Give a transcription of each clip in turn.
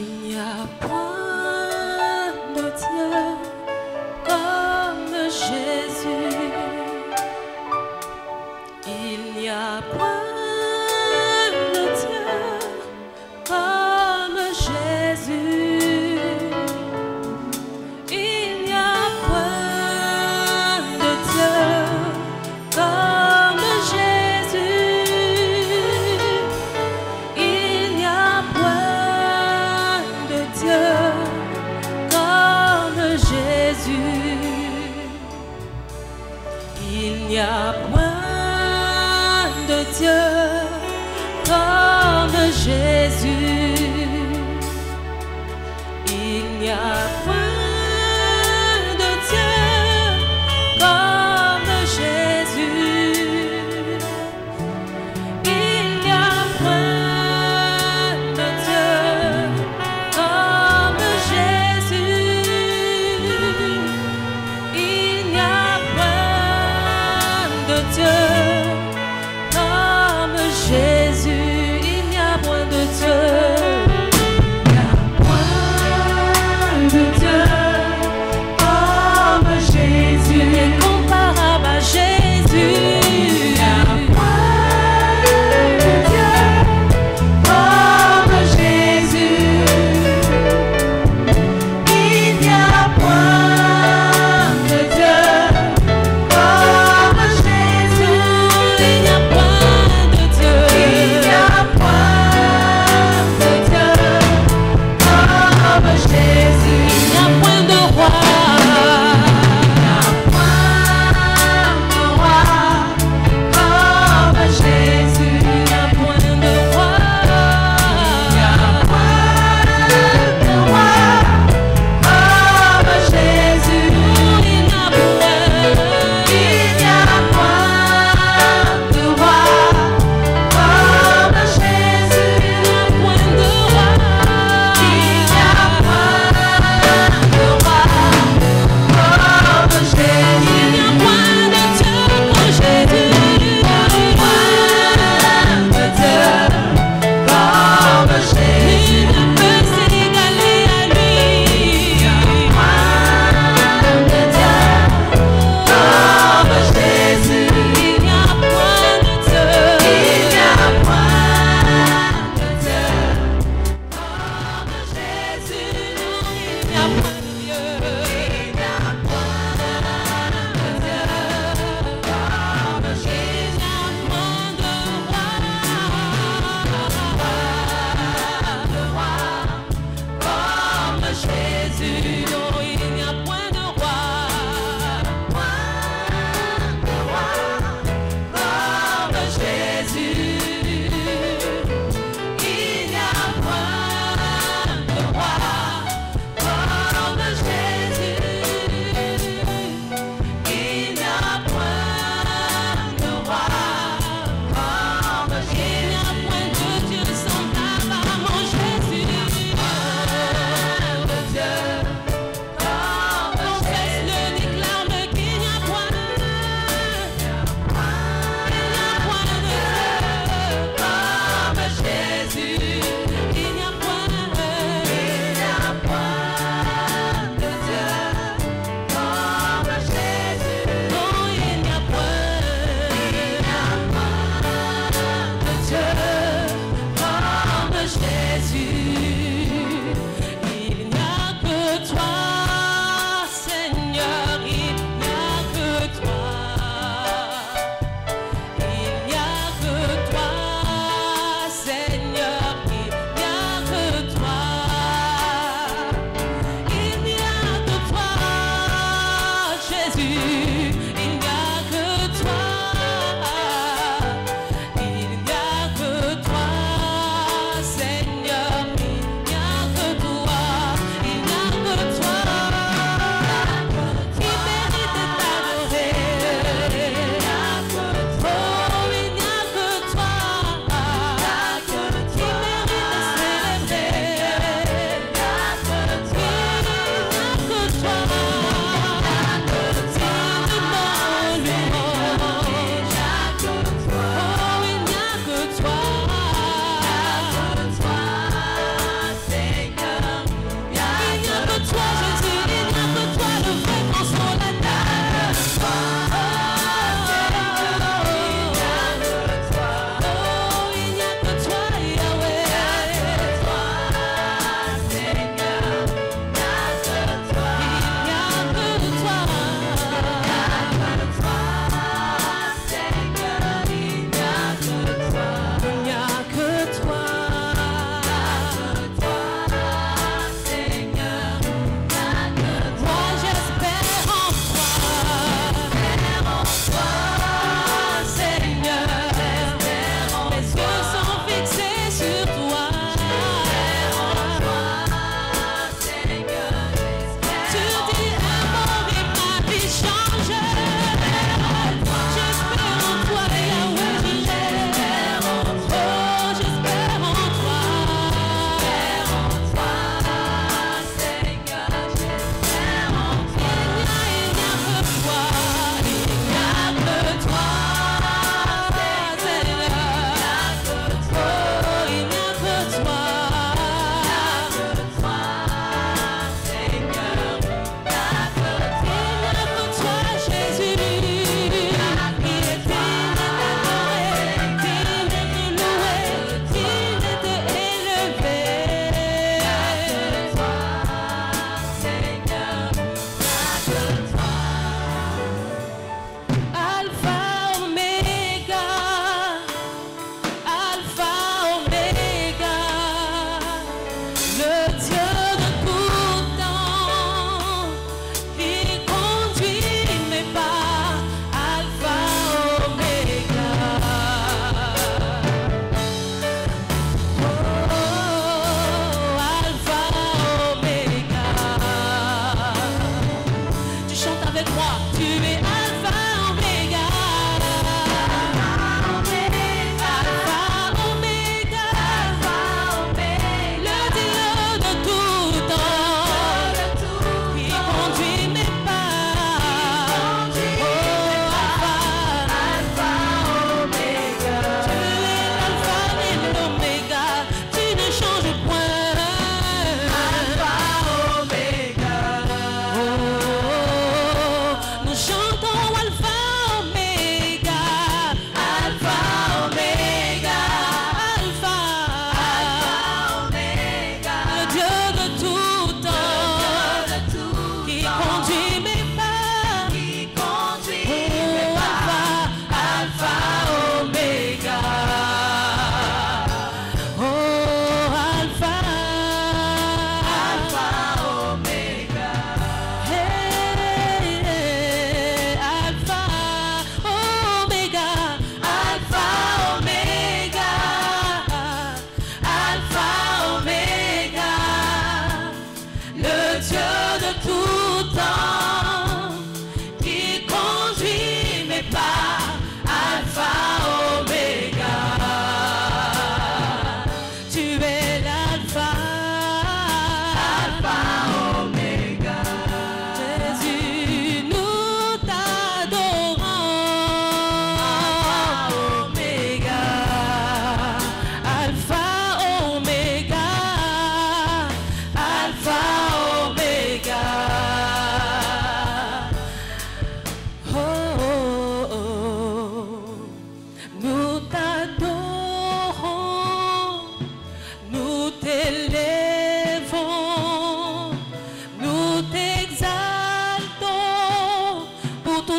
Il n'y a point de Dieu comme Jésus. Il n'y a point de Dieu comme Jésus. Il n'y a point de Dieu comme Jésus. Il n'y a point de Dieu comme Jésus. Il n'y a point de Dieu comme Jésus. Il n'y a point de Dieu comme Jésus. Il n'y a point de Dieu comme Jésus. Il n'y a point de Dieu comme Jésus. Il n'y a point de Dieu. Il n'y a point de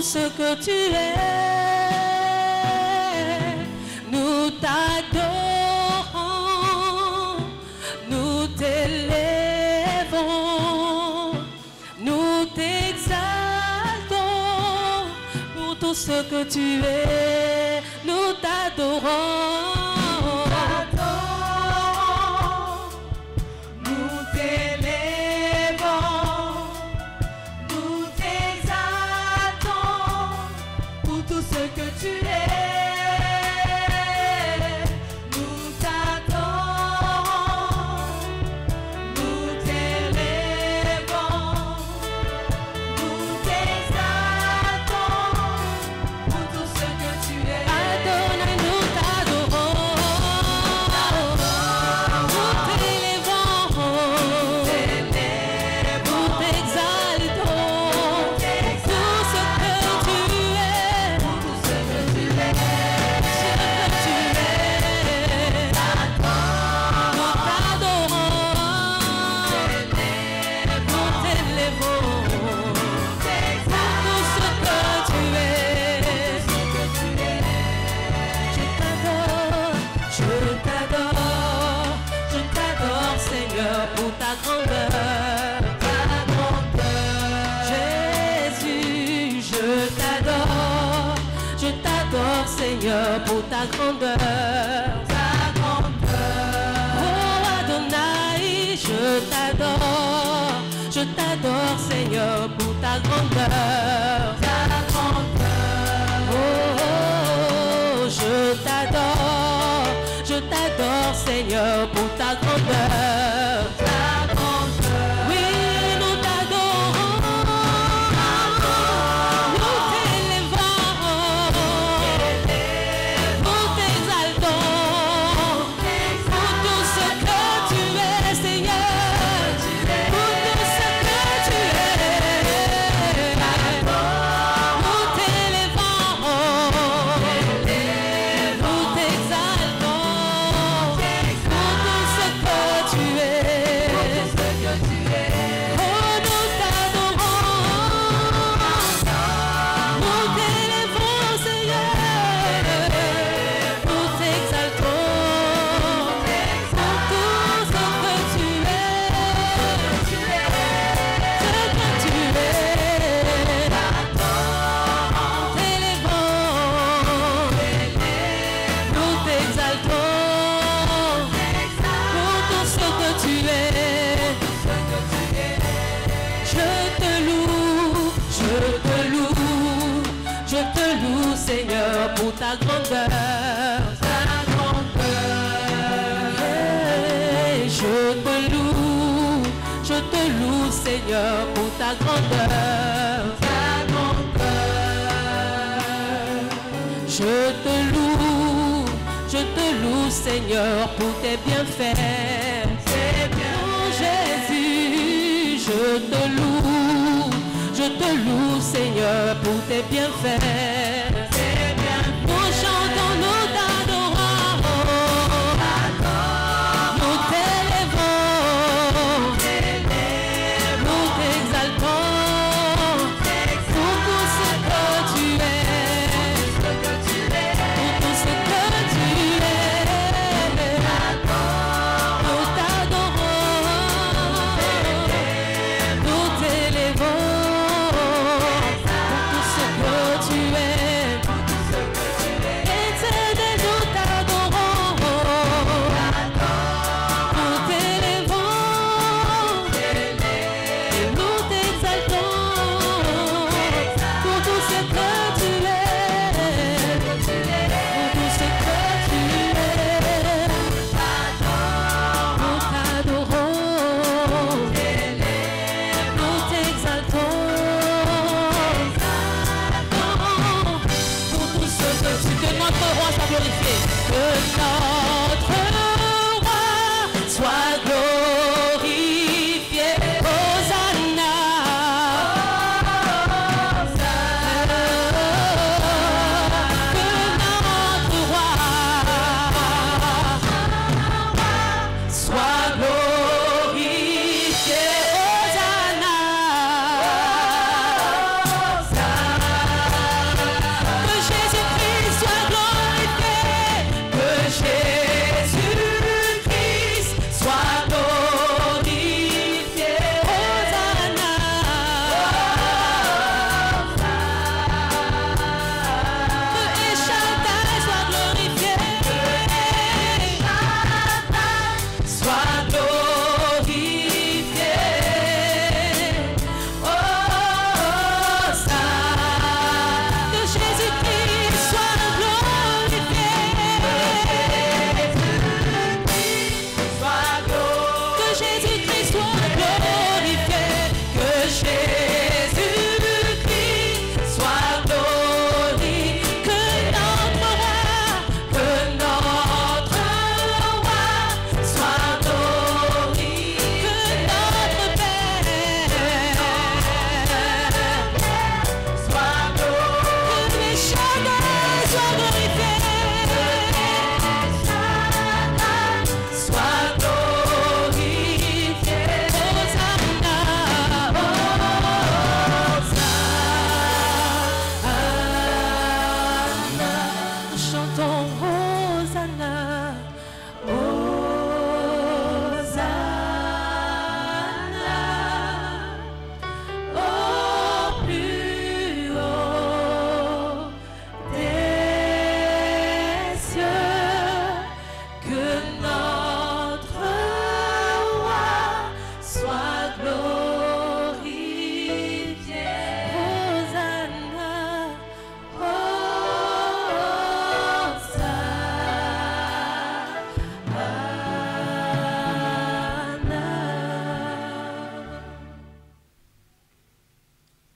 ce que tu es. Nous t'adorons, nous t'élèvons, nous t'exaltons pour tout ce que tu es. Nous t'adorons. Seigneur, pour ta grandeur, oh Adonai, je t'adore, Seigneur, pour ta grandeur, oh, je t'adore, Seigneur, pour ta grandeur, oui, nous t'adorons. Seigneur, pour ta grandeur, hey, je te loue, Seigneur, pour ta grandeur, je te loue, Seigneur, pour tes bienfaits, oh Jésus, je te loue, Seigneur, pour tes bienfaits. Nous chantons, nous t'adorons, nous t'élèvons, nous t'exaltons pour tout ce que tu es, pour tout ce que tu es. Nous t'adorons, nous t'élèvons pour tout ce que tu es.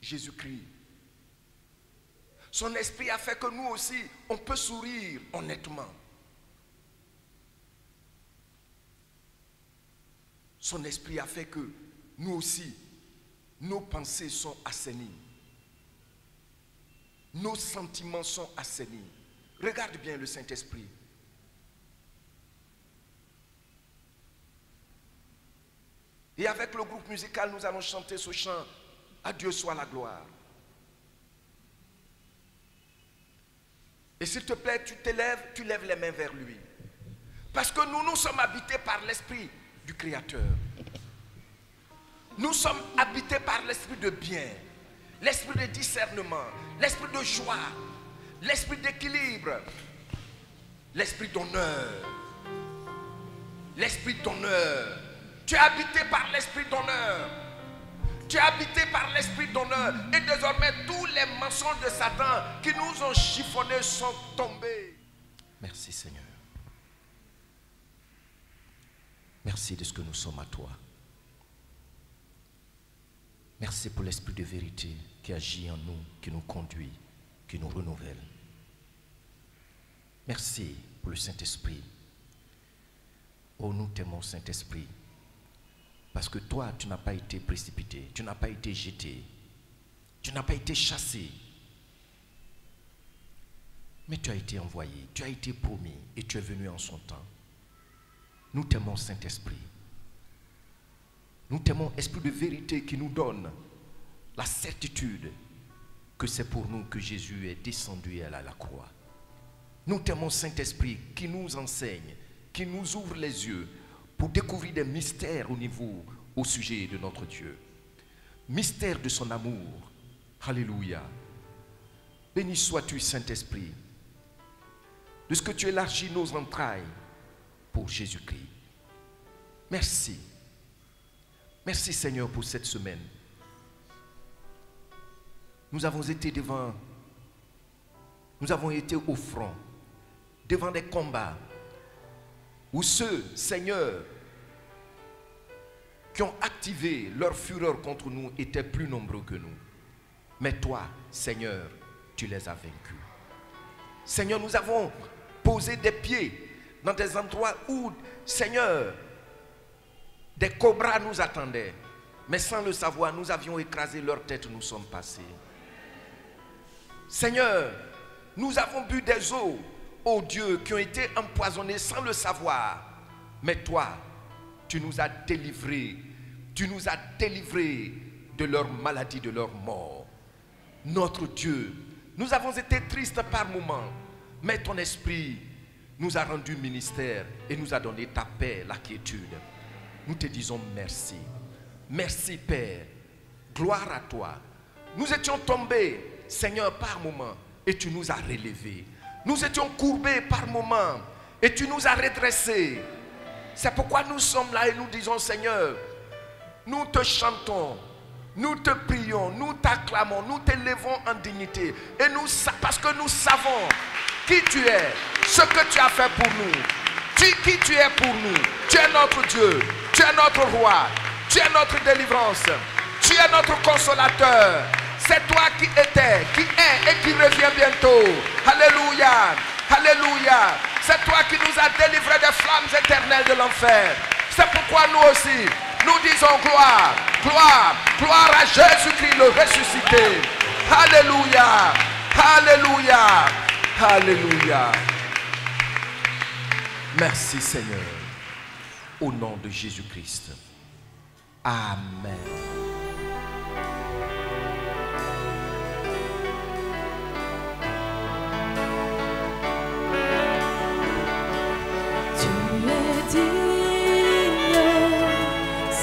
Jésus-Christ. Son esprit a fait que nous aussi, on peut sourire honnêtement. Son esprit a fait que nous aussi, nos pensées sont assainies. Nos sentiments sont assainis. Regarde bien le Saint-Esprit. Et avec le groupe musical, nous allons chanter ce chant. À Dieu soit la gloire. Et s'il te plaît, tu lèves les mains vers lui. Parce que nous sommes habités par l'Esprit du Créateur. Nous sommes habités par l'Esprit de bien, l'Esprit de discernement, l'Esprit de joie, l'Esprit d'équilibre, l'Esprit d'honneur. L'Esprit d'honneur. Tu es habité par l'Esprit d'honneur. Tu es habité par l'Esprit d'honneur. Et désormais, tous les mensonges de Satan qui nous ont chiffonnés sont tombés. Merci Seigneur. Merci de ce que nous sommes à toi. Merci pour l'Esprit de vérité qui agit en nous, qui nous conduit, qui nous renouvelle. Merci pour le Saint-Esprit. Oh, nous t'aimons, Saint-Esprit. Parce que toi, tu n'as pas été précipité, tu n'as pas été jeté, tu n'as pas été chassé. Mais tu as été envoyé, tu as été promis et tu es venu en son temps. Nous t'aimons, Saint-Esprit. Nous t'aimons, Esprit de vérité qui nous donne la certitude que c'est pour nous que Jésus est descendu à la croix. Nous t'aimons, Saint-Esprit, qui nous enseigne, qui nous ouvre les yeux pour découvrir des mystères au sujet de notre Dieu. Mystère de son amour. Alléluia. Béni sois-tu, Saint-Esprit, de ce que tu élargis nos entrailles pour Jésus-Christ. Merci. Merci Seigneur pour cette semaine. Nous avons été au front, devant des combats, où ceux, Seigneur, qui ont activé leur fureur contre nous étaient plus nombreux que nous. Mais toi, Seigneur, tu les as vaincus. Seigneur, nous avons posé des pieds dans des endroits où, Seigneur, des cobras nous attendaient. Mais sans le savoir, nous avions écrasé leur tête, nous sommes passés. Seigneur, nous avons bu des eaux, ô Dieu, qui ont été empoisonnées sans le savoir. Mais toi, tu nous as délivrés. Tu nous as délivrés de leur maladie, de leur mort. Notre Dieu, nous avons été tristes par moments, mais ton esprit nous a rendu ministère et nous a donné ta paix, la quiétude. Nous te disons merci. Merci Père. Gloire à toi. Nous étions tombés, Seigneur, par moments et tu nous as relevés. Nous étions courbés par moments et tu nous as redressés. C'est pourquoi nous sommes là et nous disons, Seigneur, nous te chantons, nous te prions, nous t'acclamons, nous t'élevons en dignité. Et nous, parce que nous savons qui tu es, ce que tu as fait pour nous, qui tu es pour nous. Tu es notre Dieu, tu es notre roi, tu es notre délivrance, tu es notre consolateur. C'est toi qui étais, qui est et qui revient bientôt. Alléluia, alléluia. C'est toi qui nous as délivrés des flammes éternelles de l'enfer. C'est pourquoi nous aussi, nous disons gloire, gloire, gloire à Jésus-Christ le ressuscité. Alléluia, alléluia, alléluia. Merci Seigneur. Au nom de Jésus-Christ. Amen.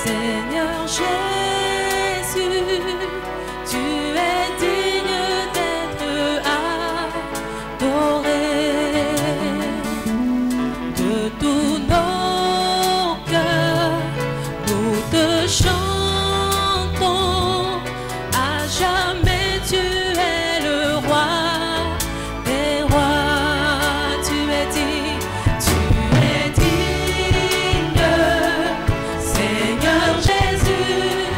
Seigneur Jésus, tu es digne d'être adoré. De tous nos cœurs, nous te chantons. À jamais tu es le roi des rois. Tu es digne, tu es digne. Seigneur Jésus,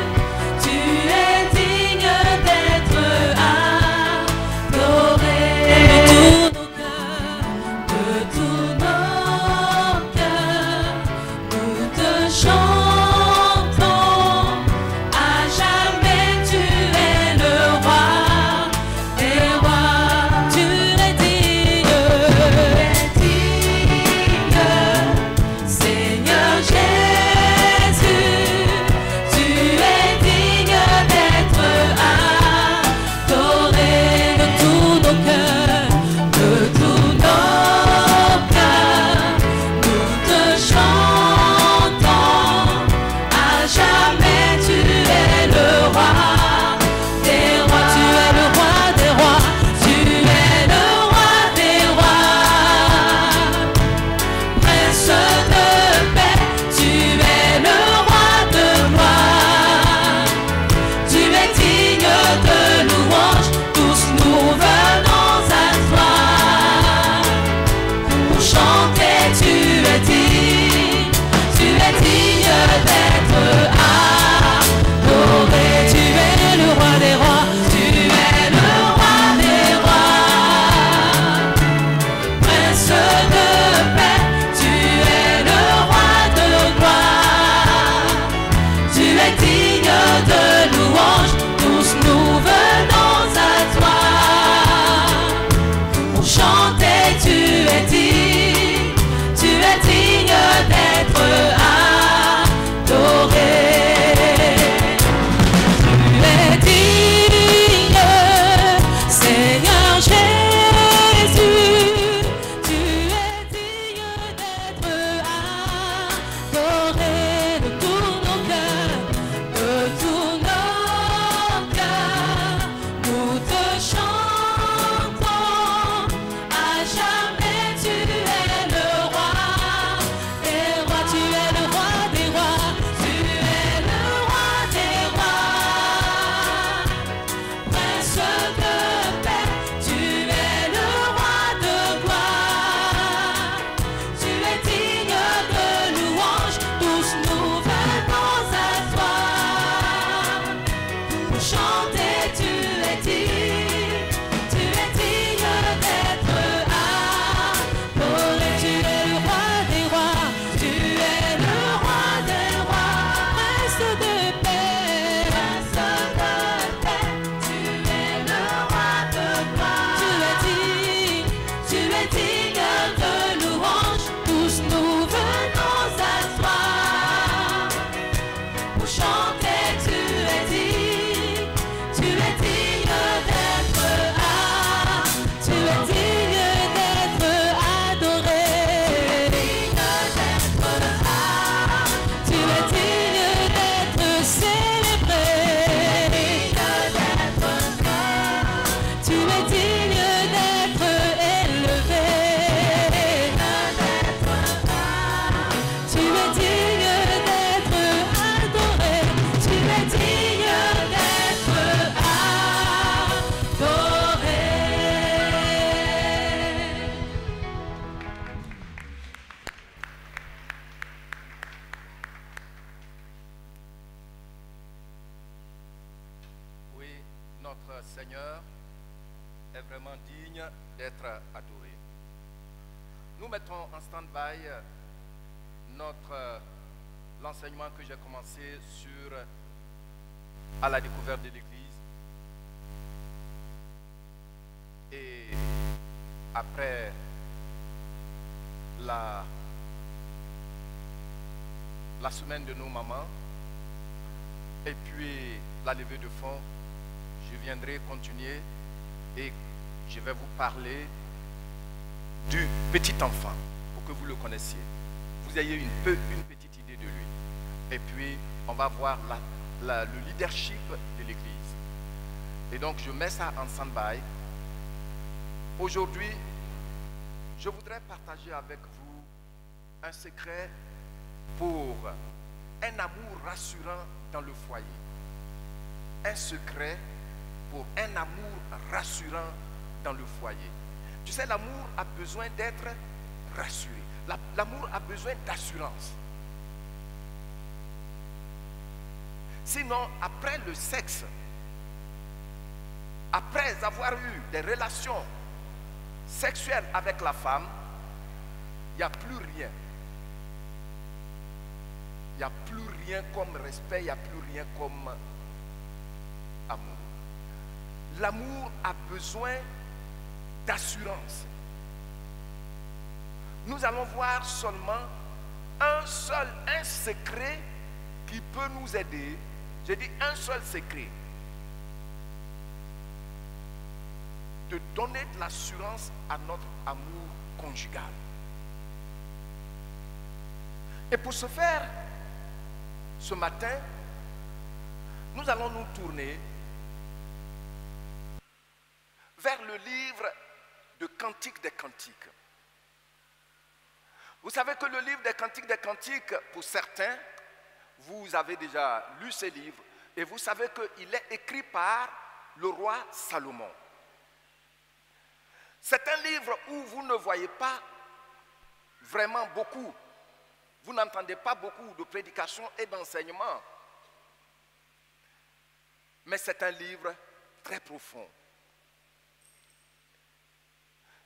Notre Seigneur est vraiment digne d'être adoré. Nous mettons en stand-by l'enseignement que j'ai commencé sur à la découverte de l'Église. Et après la semaine de nos mamans et puis la levée de fonds, je viendrai continuer et je vais vous parler du petit enfant pour que vous le connaissiez. Vous ayez une petite idée de lui. Et puis, on va voir le leadership de l'Église. Et donc, je mets ça en stand-by. Aujourd'hui, je voudrais partager avec vous un secret pour un amour rassurant dans le foyer. Un secret pour un amour rassurant dans le foyer. Tu sais, l'amour a besoin d'être rassuré. L'amour a besoin d'assurance. Sinon, après le sexe, après avoir eu des relations sexuelles avec la femme, il n'y a plus rien. Il n'y a plus rien comme respect, il n'y a plus rien comme amour. L'amour a besoin d'assurance. Nous allons voir seulement un secret qui peut nous aider. Je dis un seul secret. De donner de l'assurance à notre amour conjugal. Et pour ce faire, ce matin, nous allons nous tourner vers le livre de Cantiques des Cantiques. Vous savez que le livre des Cantiques, pour certains, vous avez déjà lu ce livre et vous savez qu'il est écrit par le roi Salomon. C'est un livre où vous ne voyez pas vraiment beaucoup, vous n'entendez pas beaucoup de prédications et d'enseignements, mais c'est un livre très profond.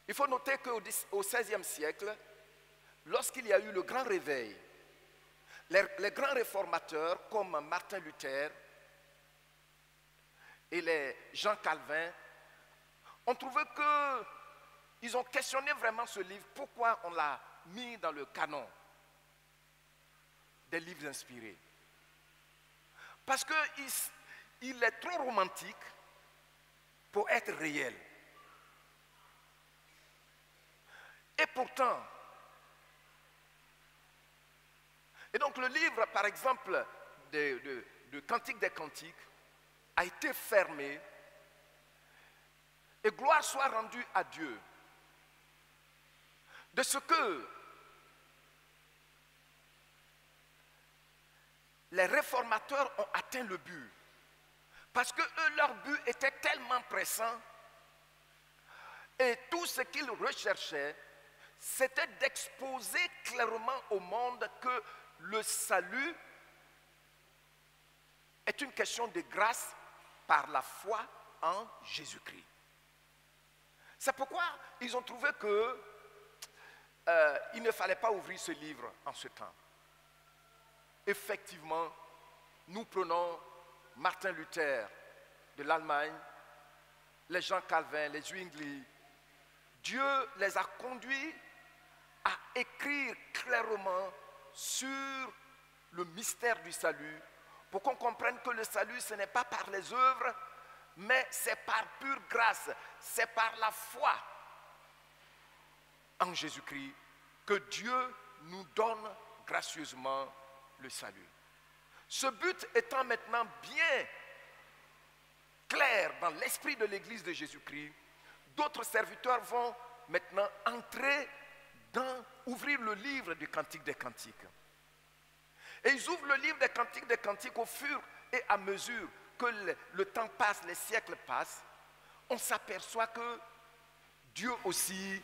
Il faut noter qu'au XVIe siècle, lorsqu'il y a eu le grand réveil, les grands réformateurs comme Martin Luther et les Jean Calvin ont trouvé qu'ils ont questionné vraiment ce livre. Pourquoi on l'a mis dans le canon des livres inspirés? Parce qu'il est trop romantique pour être réel. Et pourtant, et donc le livre, par exemple, de Cantiques des Cantiques, a été fermé, et gloire soit rendue à Dieu de ce que les réformateurs ont atteint le but. Parce que eux, leur but était tellement pressant, et tout ce qu'ils recherchaient, c'était d'exposer clairement au monde que le salut est une question de grâce par la foi en Jésus-Christ. C'est pourquoi ils ont trouvé qu'il ne fallait pas ouvrir ce livre en ce temps. Effectivement, nous prenons Martin Luther de l'Allemagne, les Jean Calvin, les Zwingli. Dieu les a conduits à écrire clairement sur le mystère du salut pour qu'on comprenne que le salut, ce n'est pas par les œuvres, mais c'est par pure grâce, c'est par la foi en Jésus-Christ que Dieu nous donne gracieusement le salut. Ce but étant maintenant bien clair dans l'esprit de l'Église de Jésus-Christ, d'autres serviteurs vont maintenant ouvrir le livre du Cantique des Cantiques. Et ils ouvrent le livre des Cantiques des Cantiques au fur et à mesure que le temps passe, les siècles passent, on s'aperçoit que Dieu aussi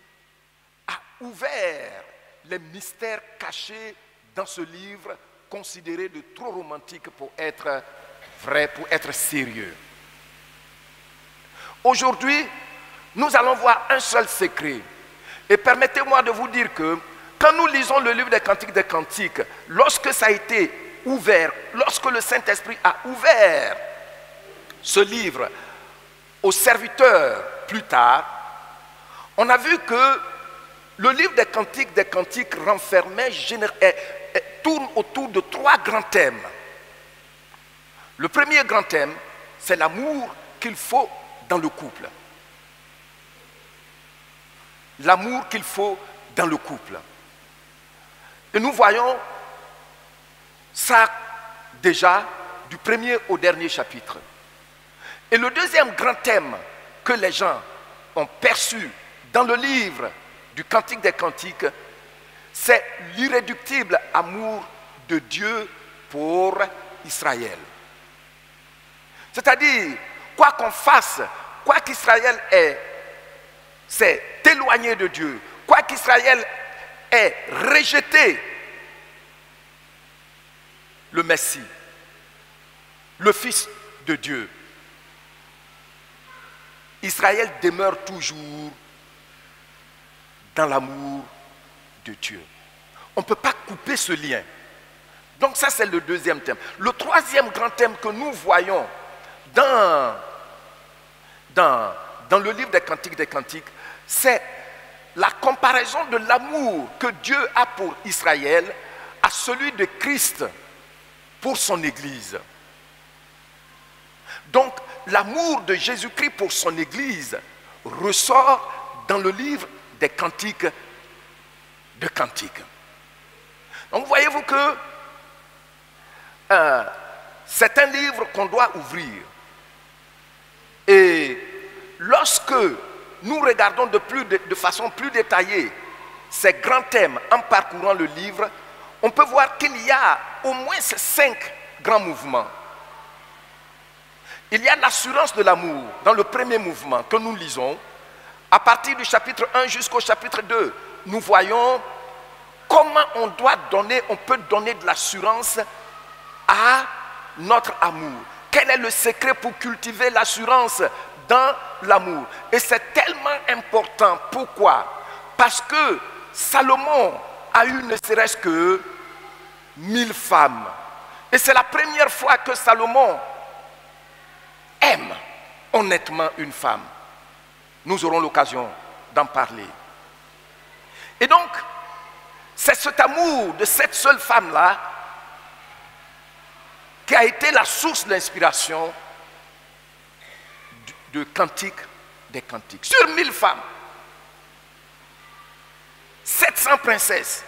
a ouvert les mystères cachés dans ce livre considéré de trop romantique pour être vrai, pour être sérieux. Aujourd'hui, nous allons voir un seul secret. Et permettez-moi de vous dire que quand nous lisons le livre des Cantiques des Cantiques, lorsque ça a été ouvert, lorsque le Saint-Esprit a ouvert ce livre aux serviteurs plus tard, on a vu que le livre des Cantiques renfermait, tourne autour de 3 grands thèmes. Le premier grand thème, c'est l'amour qu'il faut dans le couple. L'amour qu'il faut dans le couple. Et nous voyons ça déjà du premier au dernier chapitre. Et le deuxième grand thème que les gens ont perçu dans le livre du Cantique des Cantiques, c'est l'irréductible amour de Dieu pour Israël. C'est-à-dire, quoi qu'on fasse, quoi qu'Israël s'est éloigné de Dieu, quoi qu'Israël ait rejeté le Messie, le Fils de Dieu, Israël demeure toujours dans l'amour de Dieu. On ne peut pas couper ce lien. Donc ça, c'est le deuxième thème. Le troisième grand thème que nous voyons dans le livre des Cantiques, c'est la comparaison de l'amour que Dieu a pour Israël à celui de Christ pour son Église. Donc, l'amour de Jésus-Christ pour son Église ressort dans le livre des Cantiques de Cantiques. Donc, voyez-vous que c'est un livre qu'on doit ouvrir. Et lorsque nous regardons de façon plus détaillée ces grands thèmes en parcourant le livre, on peut voir qu'il y a au moins 5 grands mouvements. Il y a l'assurance de l'amour dans le premier mouvement que nous lisons. À partir du chapitre 1 jusqu'au chapitre 2, nous voyons comment on peut donner de l'assurance à notre amour. Quel est le secret pour cultiver l'assurance dans l'amour? Et c'est tellement important. Pourquoi? Parce que Salomon a eu ne serait-ce que 1000 femmes. Et c'est la première fois que Salomon aime honnêtement une femme. Nous aurons l'occasion d'en parler. Et donc, c'est cet amour de cette seule femme-là qui a été la source de l'inspiration de Cantique des Cantiques. Sur 1000 femmes, 700 princesses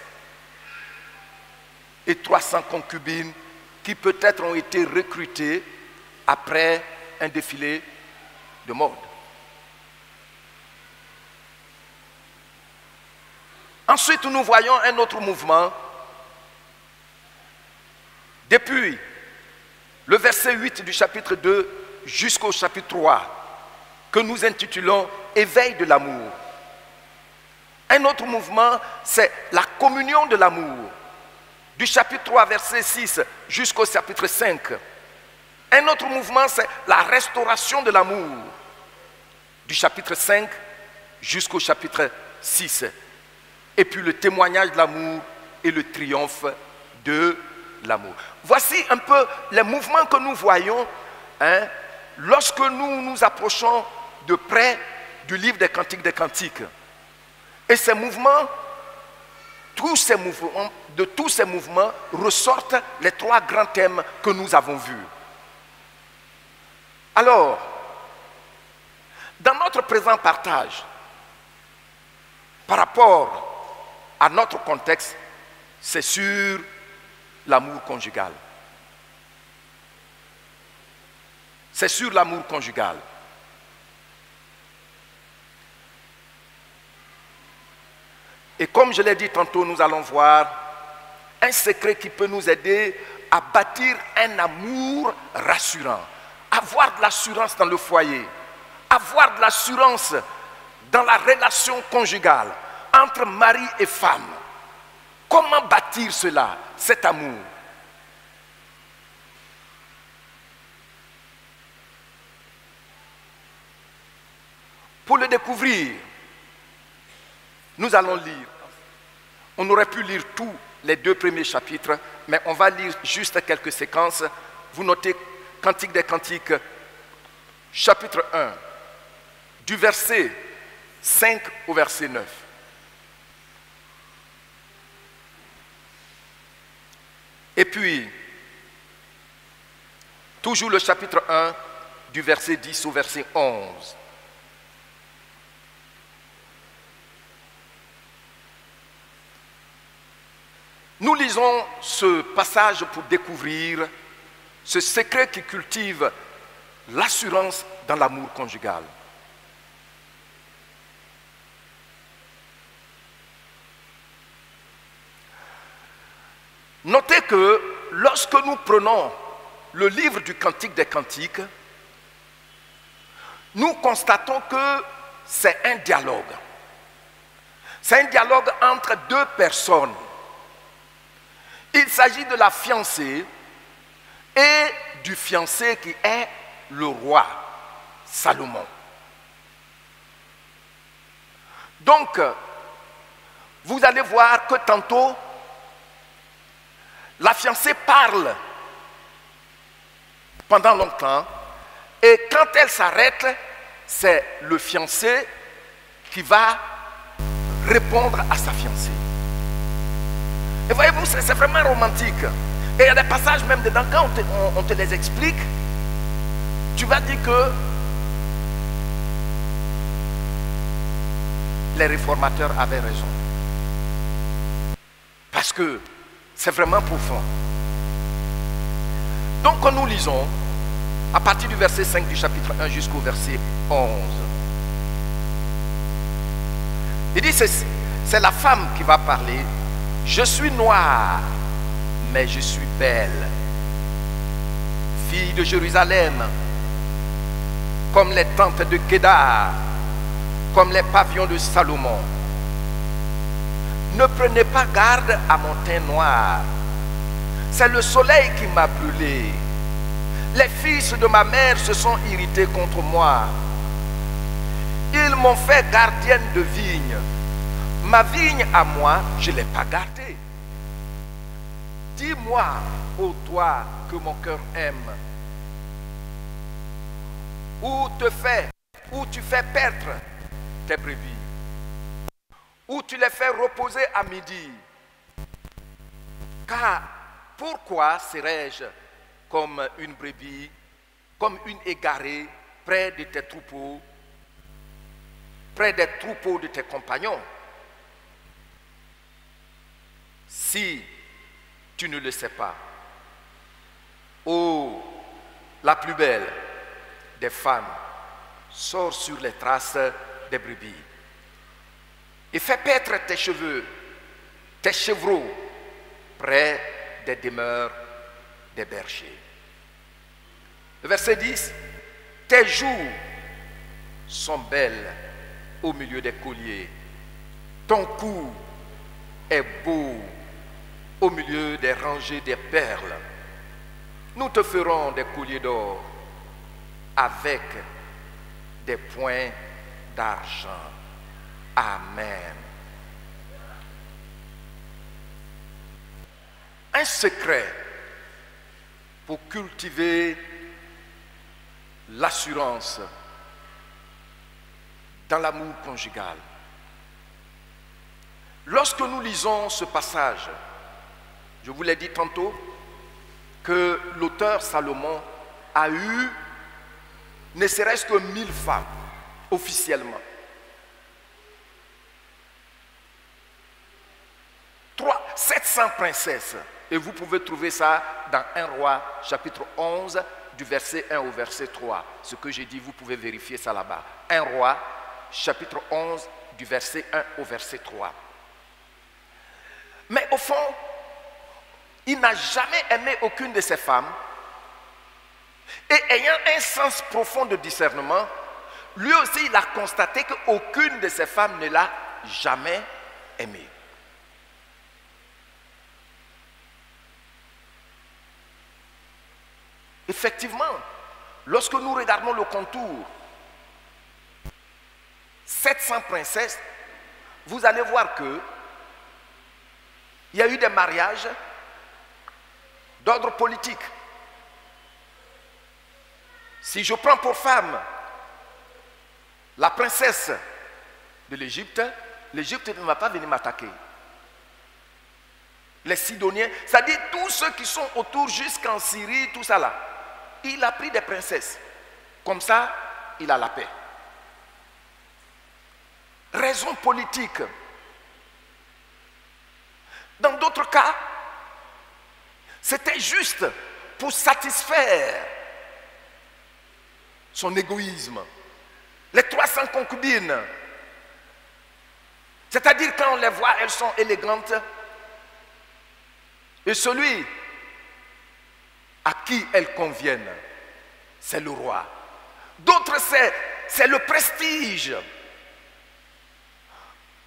et 300 concubines qui peut-être ont été recrutées après un défilé de mode. Ensuite, nous voyons un autre mouvement. Depuis le verset 8 du chapitre 2 jusqu'au chapitre 3, que nous intitulons « Éveil de l'amour ». Un autre mouvement, c'est la communion de l'amour, du chapitre 3, verset 6 jusqu'au chapitre 5. Un autre mouvement, c'est la restauration de l'amour, du chapitre 5 jusqu'au chapitre 6. Et puis le témoignage de l'amour et le triomphe de l'amour. Voici un peu les mouvements que nous voyons lorsque nous nous approchons de près du livre des Cantiques des Cantiques. Et ces mouvements tous ces mouvements ressortent les 3 grands thèmes que nous avons vus. Alors, dans notre présent partage, par rapport à notre contexte, c'est sur l'amour conjugal. C'est sur l'amour conjugal. Et comme je l'ai dit tantôt, nous allons voir un secret qui peut nous aider à bâtir un amour rassurant. Avoir de l'assurance dans le foyer. Avoir de l'assurance dans la relation conjugale entre mari et femme. Comment bâtir cela, cet amour? Pour le découvrir, nous allons lire. On aurait pu lire tous les 2 premiers chapitres, mais on va lire juste quelques séquences. Vous notez Cantique des Cantiques, chapitre 1, du verset 5 au verset 9. Et puis, toujours le chapitre 1, du verset 10 au verset 11. Nous lisons ce passage pour découvrir ce secret qui cultive l'assurance dans l'amour conjugal. Notez que lorsque nous prenons le livre du Cantique des Cantiques, nous constatons que c'est un dialogue. C'est un dialogue entre 2 personnes. Il s'agit de la fiancée et du fiancé qui est le roi Salomon. Donc, vous allez voir que tantôt, la fiancée parle pendant longtemps et quand elle s'arrête, c'est le fiancé qui va répondre à sa fiancée. Et voyez-vous, c'est vraiment romantique. Et il y a des passages même dedans, quand on te les explique, tu vas dire que les réformateurs avaient raison. Parce que c'est vraiment profond. Donc quand nous lisons, à partir du verset 5 du chapitre 1 jusqu'au verset 11, il dit, c'est la femme qui va parler. Je suis noire, mais je suis belle. Fille de Jérusalem, comme les tentes de Kédar, comme les pavillons de Salomon. Ne prenez pas garde à mon teint noir. C'est le soleil qui m'a brûlé. Les fils de ma mère se sont irrités contre moi. Ils m'ont fait gardienne de vigne. Ma vigne à moi, je ne l'ai pas gardée. Dis-moi, ô toi que mon cœur aime, où tu fais perdre tes brebis, où tu les fais reposer à midi. Car pourquoi serais-je comme une brebis, comme une égarée près de tes troupeaux, près des troupeaux de tes compagnons? Si tu ne le sais pas, ô la plus belle des femmes, sors sur les traces des brebis et fais paître tes cheveux, tes chevreaux près des demeures des bergers. Le verset 10, tes joues sont belles au milieu des colliers, ton cou est beau au milieu des rangées des perles. Nous te ferons des colliers d'or avec des points d'argent. Amen. Un secret pour cultiver l'assurance dans l'amour conjugal. Lorsque nous lisons ce passage, je vous l'ai dit tantôt, que l'auteur Salomon a eu ne serait-ce que 1000 femmes officiellement. 700 princesses. Et vous pouvez trouver ça dans 1 Roi chapitre 11 du verset 1 au verset 3. Ce que j'ai dit, vous pouvez vérifier ça là-bas. 1 Roi chapitre 11 du verset 1 au verset 3. Mais au fond, il n'a jamais aimé aucune de ces femmes. Et ayant un sens profond de discernement, lui aussi il a constaté qu'aucune de ces femmes ne l'a jamais aimé. Effectivement, lorsque nous regardons le contour, 700 princesses, vous allez voir que il y a eu des mariages d'ordre politique. Si je prends pour femme la princesse de l'Égypte, l'Égypte ne va pas venir m'attaquer. Les Sidoniens, c'est-à-dire tous ceux qui sont autour jusqu'en Syrie, tout ça là. Il a pris des princesses. Comme ça, il a la paix. Raison politique. Dans d'autres cas, c'était juste pour satisfaire son égoïsme. Les 300 concubines, c'est-à-dire quand on les voit, elles sont élégantes. Et celui à qui elles conviennent, c'est le roi. D'autres, c'est le prestige.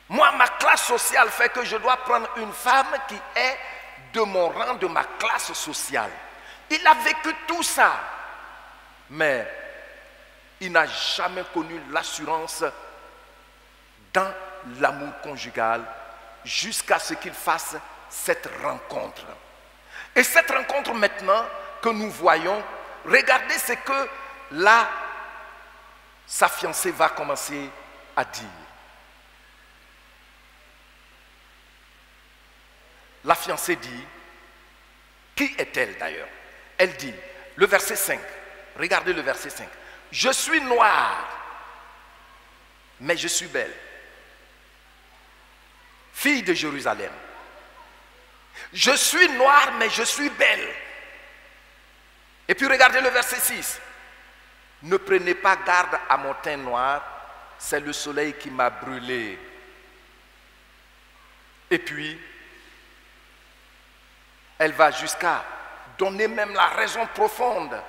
Moi, ma classe sociale fait que je dois prendre une femme qui est de mon rang, de ma classe sociale. Il a vécu tout ça, mais il n'a jamais connu l'assurance dans l'amour conjugal jusqu'à ce qu'il fasse cette rencontre. Et cette rencontre maintenant que nous voyons, regardez ce que là, sa fiancée va commencer à dire. La fiancée dit, qui est-elle d'ailleurs? Elle dit, le verset 5, regardez le verset 5. Je suis noire, mais je suis belle. Fille de Jérusalem. Je suis noire, mais je suis belle. Et puis regardez le verset 6. Ne prenez pas garde à mon teint noir, c'est le soleil qui m'a brûlé. Et puis, elle va jusqu'à donner même la raison profonde.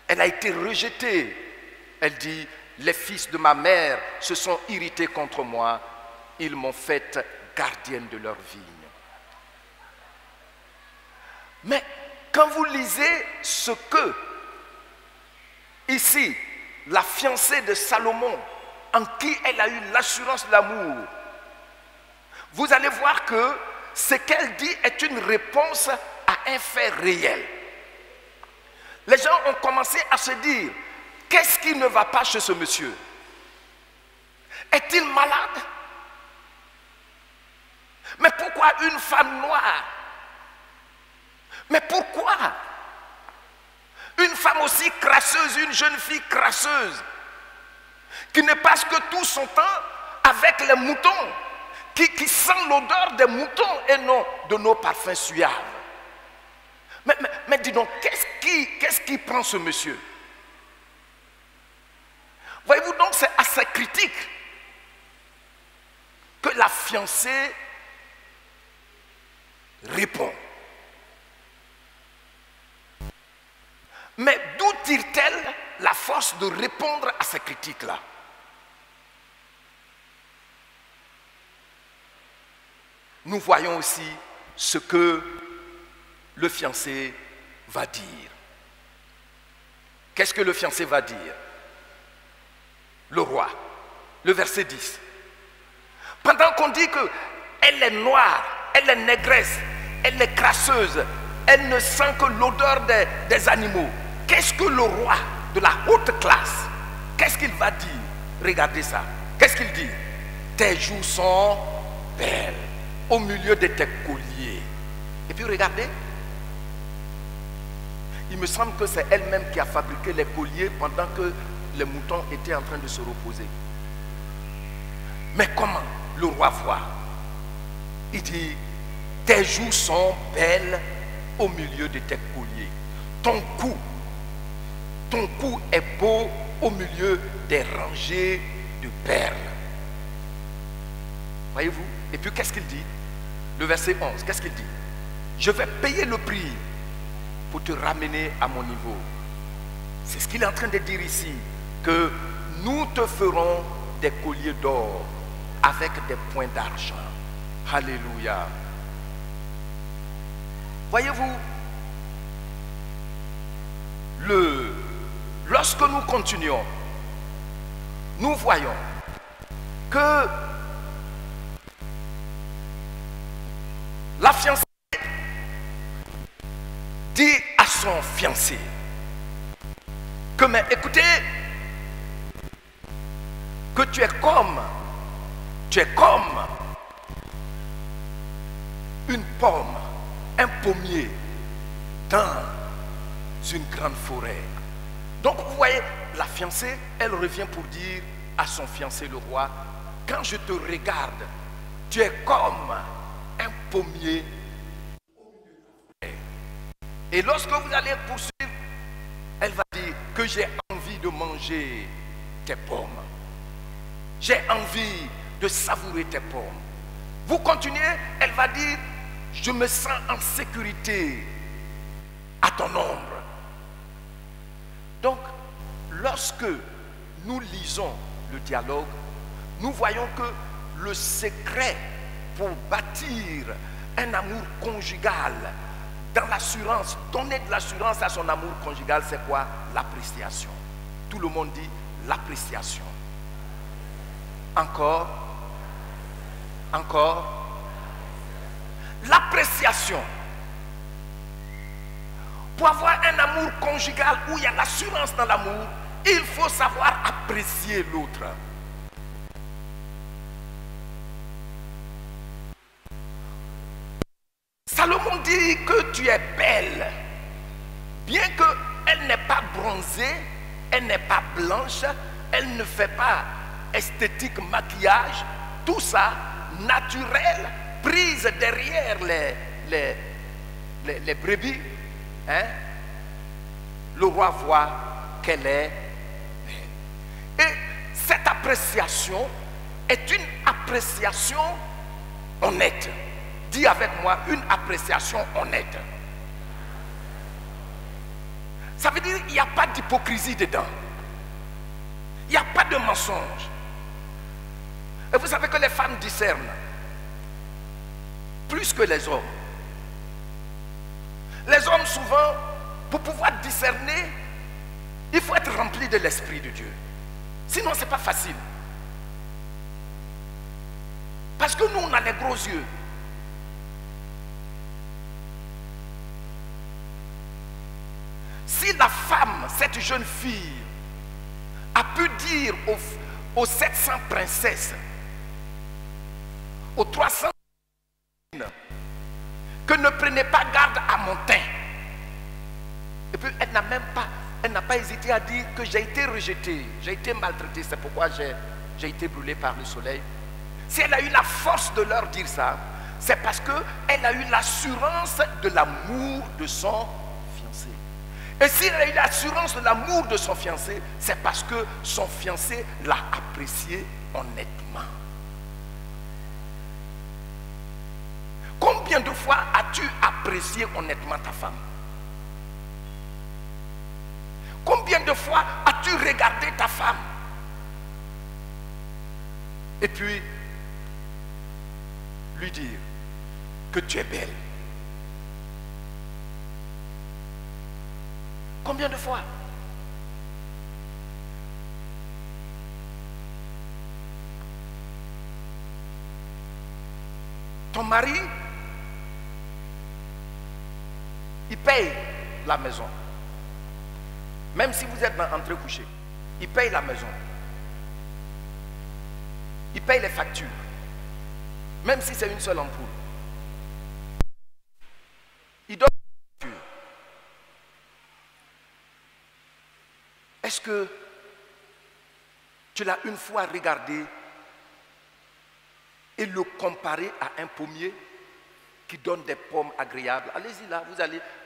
Elle a été rejetée. Elle dit, les fils de ma mère se sont irrités contre moi. Ils m'ont faite gardienne de leur vigne. Mais quand vous lisez ce que, ici, la fiancée de Salomon, en qui elle a eu l'assurance de l'amour, vous allez voir que ce qu'elle dit est une réponse à un fait réel. Les gens ont commencé à se dire, qu'est-ce qui ne va pas chez ce monsieur? Est-il malade? Mais pourquoi une femme noire? Mais pourquoi une femme aussi crasseuse, une jeune fille crasseuse, qui ne passe que tout son temps avec les moutons, qui sent l'odeur des moutons et non de nos parfums suaves? Mais dis donc, qu'est-ce qui prend ce monsieur? Voyez-vous donc, c'est à sa critique que la fiancée répond. Mais d'où tire-t-elle la force de répondre à ces critiques-là? Nous voyons aussi ce que le fiancé va dire. Qu'est-ce que le fiancé va dire? Le roi, le verset 10. Pendant qu'on dit qu'elle est noire, elle est négresse, elle est crasseuse, elle ne sent que l'odeur des animaux. Qu'est-ce que le roi de la haute classe, qu'est-ce qu'il va dire? Regardez ça. Qu'est-ce qu'il dit? Tes joues sont belles. au milieu de tes colliers. Et puis regardez, il me semble que c'est elle-même qui a fabriqué les colliers pendant que les moutons étaient en train de se reposer. Mais comment le roi voit? Il dit, tes joues sont belles au milieu de tes colliers. Ton cou est beau au milieu des rangées de perles. Voyez-vous? Et puis qu'est-ce qu'il dit? Le verset 11, qu'est-ce qu'il dit? Je vais payer le prix pour te ramener à mon niveau. C'est ce qu'il est en train de dire ici, que nous te ferons des colliers d'or avec des points d'argent. Alléluia. Voyez-vous, lorsque nous continuons, nous voyons que la fiancée dit à son fiancé que, mais écoutez, que tu es comme une pomme, un pommier dans une grande forêt. Donc vous voyez, la fiancée, elle revient pour dire à son fiancé le roi, quand je te regarde, tu es comme un pommier. Et lorsque vous allez poursuivre, elle va dire que j'ai envie de manger tes pommes. J'ai envie de savourer tes pommes. Vous continuez, elle va dire, je me sens en sécurité à ton ombre. Donc, lorsque nous lisons le dialogue, nous voyons que le secret pour bâtir un amour conjugal, dans l'assurance, donner de l'assurance à son amour conjugal, c'est quoi? L'appréciation. Tout le monde dit l'appréciation. Encore. L'appréciation. Pour avoir un amour conjugal où il y a l'assurance dans l'amour, il faut savoir apprécier l'autre. Salomon dit que tu es belle, bien qu'elle n'est pas bronzée, elle n'est pas blanche, elle ne fait pas esthétique maquillage, tout ça naturel, prise derrière les brebis, hein? Le roi voit qu'elle est belle. Et cette appréciation est une appréciation honnête. Dis avec moi, une appréciation honnête. Ça veut dire qu'il n'y a pas d'hypocrisie dedans. Il n'y a pas de mensonge. Et vous savez que les femmes discernent plus que les hommes. Les hommes souvent, pour pouvoir discerner, il faut être rempli de l'Esprit de Dieu. Sinon, ce n'est pas facile. Parce que nous, on a les gros yeux. Si la femme, cette jeune fille, a pu dire aux 700 princesses, aux 300 que ne prenez pas garde à mon teint, et puis elle n'a pas hésité à dire que j'ai été rejetée, j'ai été maltraitée, c'est pourquoi j'ai été brûlée par le soleil. Si elle a eu la force de leur dire ça, c'est parce qu'elle a eu l'assurance de l'amour de son fiancé. Et si elle a eu l'assurance de l'amour de son fiancé, c'est parce que son fiancé l'a apprécié honnêtement. Combien de fois as-tu apprécié honnêtement ta femme? Combien de fois as-tu regardé ta femme? Et puis, lui dire que tu es belle. Combien de fois? Ton mari, il paye la maison. Même si vous êtes entre couchés, il paye la maison. Il paye les factures. Même si c'est une seule ampoule. Est-ce que tu l'as une fois regardé et le comparé à un pommier qui donne des pommes agréables? Allez-y là,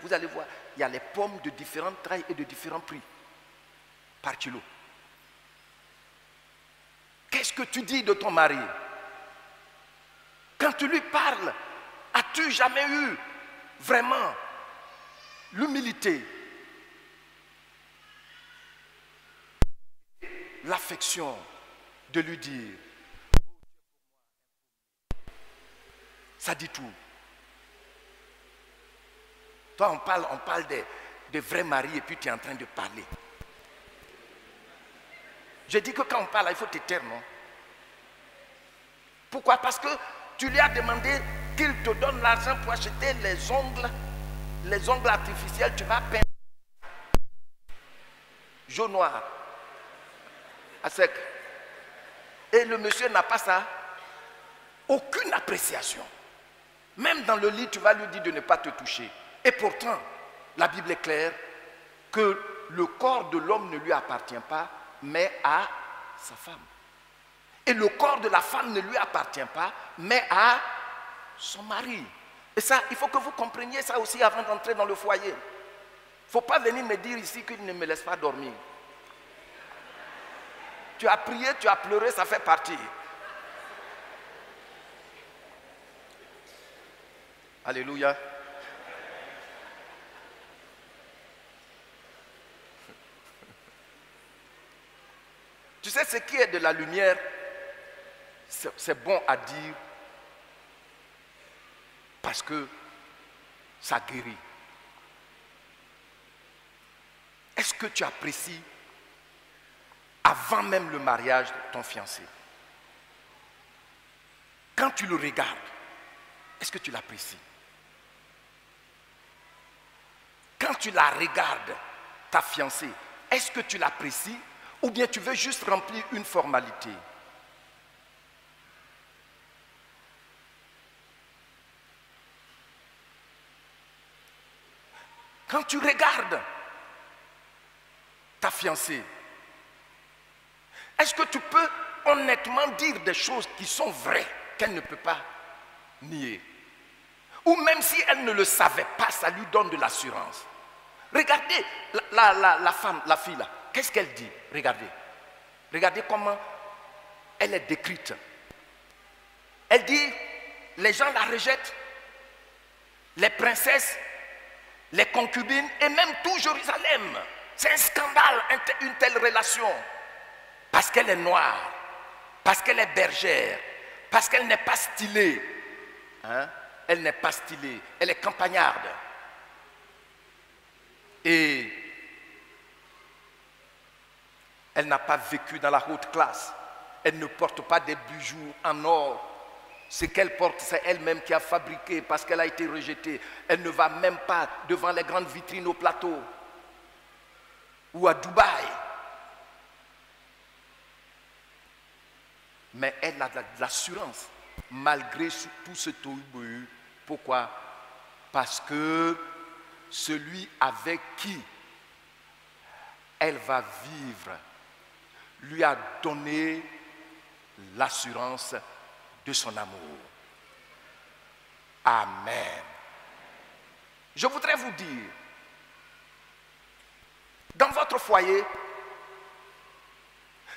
vous allez voir. Il y a les pommes de différentes tailles et de différents prix par kilo. Qu'est-ce que tu dis de ton mari? Quand tu lui parles, as-tu jamais eu vraiment l'humilité, l'affection de lui dire? Ça dit tout. Toi, on parle des vrais maris et puis tu es en train de parler. Je dis que quand on parle, il faut te taire, non? Pourquoi? Parce que tu lui as demandé qu'il te donne l'argent pour acheter les ongles artificiels, tu vas peindre jaune noir à sec. Et le monsieur n'a pas ça. Aucune appréciation. Même dans le lit, tu vas lui dire de ne pas te toucher. Et pourtant, la Bible est claire que le corps de l'homme ne lui appartient pas, mais à sa femme. Et le corps de la femme ne lui appartient pas, mais à son mari. Et ça, il faut que vous compreniez ça aussi avant d'entrer dans le foyer. Il ne faut pas venir me dire ici qu'il ne me laisse pas dormir. Tu as prié, tu as pleuré, ça fait partie. Alléluia. Tu sais, ce qui est de la lumière, c'est bon à dire parce que ça guérit. Est-ce que tu apprécies avant même le mariage ton fiancé? Quand tu le regardes, est-ce que tu l'apprécies? Quand tu la regardes, ta fiancée, est-ce que tu l'apprécies ou bien tu veux juste remplir une formalité? Quand tu regardes ta fiancée, est-ce que tu peux honnêtement dire des choses qui sont vraies, qu'elle ne peut pas nier? Ou même si elle ne le savait pas, ça lui donne de l'assurance. Regardez la femme, la fille là, qu'est-ce qu'elle dit? Regardez. Regardez comment elle est décrite. Elle dit, les gens la rejettent, les princesses, les concubines et même tout Jérusalem. C'est un scandale, une telle relation. Parce qu'elle est noire, parce qu'elle est bergère, parce qu'elle n'est pas stylée. Hein? Elle n'est pas stylée, elle est campagnarde. Et elle n'a pas vécu dans la haute classe. Elle ne porte pas des bijoux en or. Ce qu'elle porte, c'est elle-même qui a fabriqué parce qu'elle a été rejetée. Elle ne va même pas devant les grandes vitrines au plateau ou à Dubaï. Mais elle a de l'assurance malgré tout ce tohu-bohu. Pourquoi? Parce que celui avec qui elle va vivre lui a donné l'assurance de son amour. Amen. Je voudrais vous dire, dans votre foyer,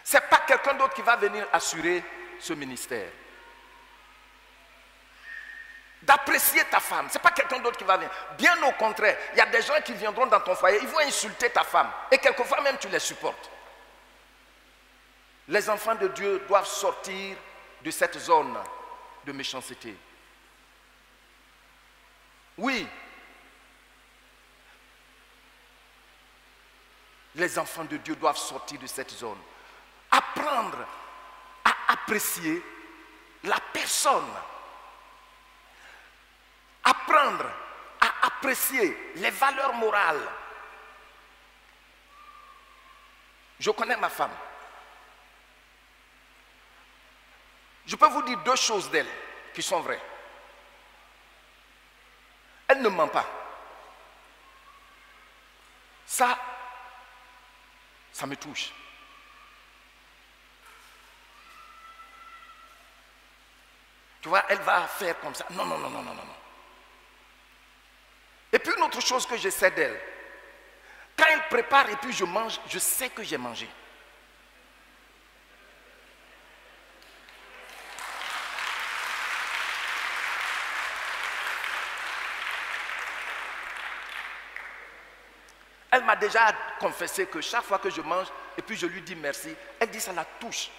ce n'est pas quelqu'un d'autre qui va venir assurer ce ministère. D'apprécier ta femme, ce n'est pas quelqu'un d'autre qui va venir. Bien au contraire, il y a des gens qui viendront dans ton foyer, ils vont insulter ta femme. Et quelquefois même tu les supportes. Les enfants de Dieu doivent sortir de cette zone de méchanceté. Oui. Les enfants de Dieu doivent sortir de cette zone. Apprendre à apprécier la personne. Apprendre à apprécier les valeurs morales. Je connais ma femme. Je peux vous dire deux choses d'elle qui sont vraies. Elle ne ment pas. Ça, Ça me touche. Tu vois, elle va faire comme ça. Non, non, non, non, non, non. Et puis une autre chose que je sais d'elle, quand elle prépare et puis je mange, je sais que j'ai mangé. Elle m'a déjà confessé que chaque fois que je mange et puis je lui dis merci, elle dit ça la touche.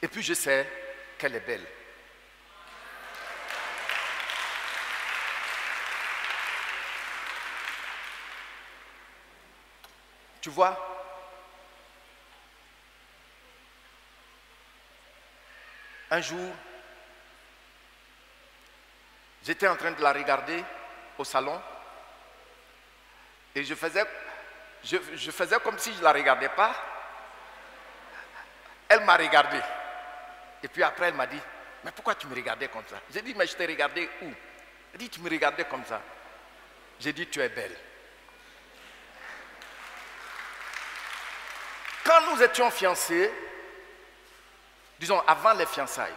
Et puis je sais qu'elle est belle. Tu vois, un jour, j'étais en train de la regarder au salon et je faisais comme si je ne la regardais pas. Elle m'a regardé. Et puis après, elle m'a dit, mais pourquoi tu me regardais comme ça? J'ai dit, mais je t'ai regardé où? Elle dit, tu me regardais comme ça. J'ai dit, tu es belle. Quand nous étions fiancés, disons avant les fiançailles,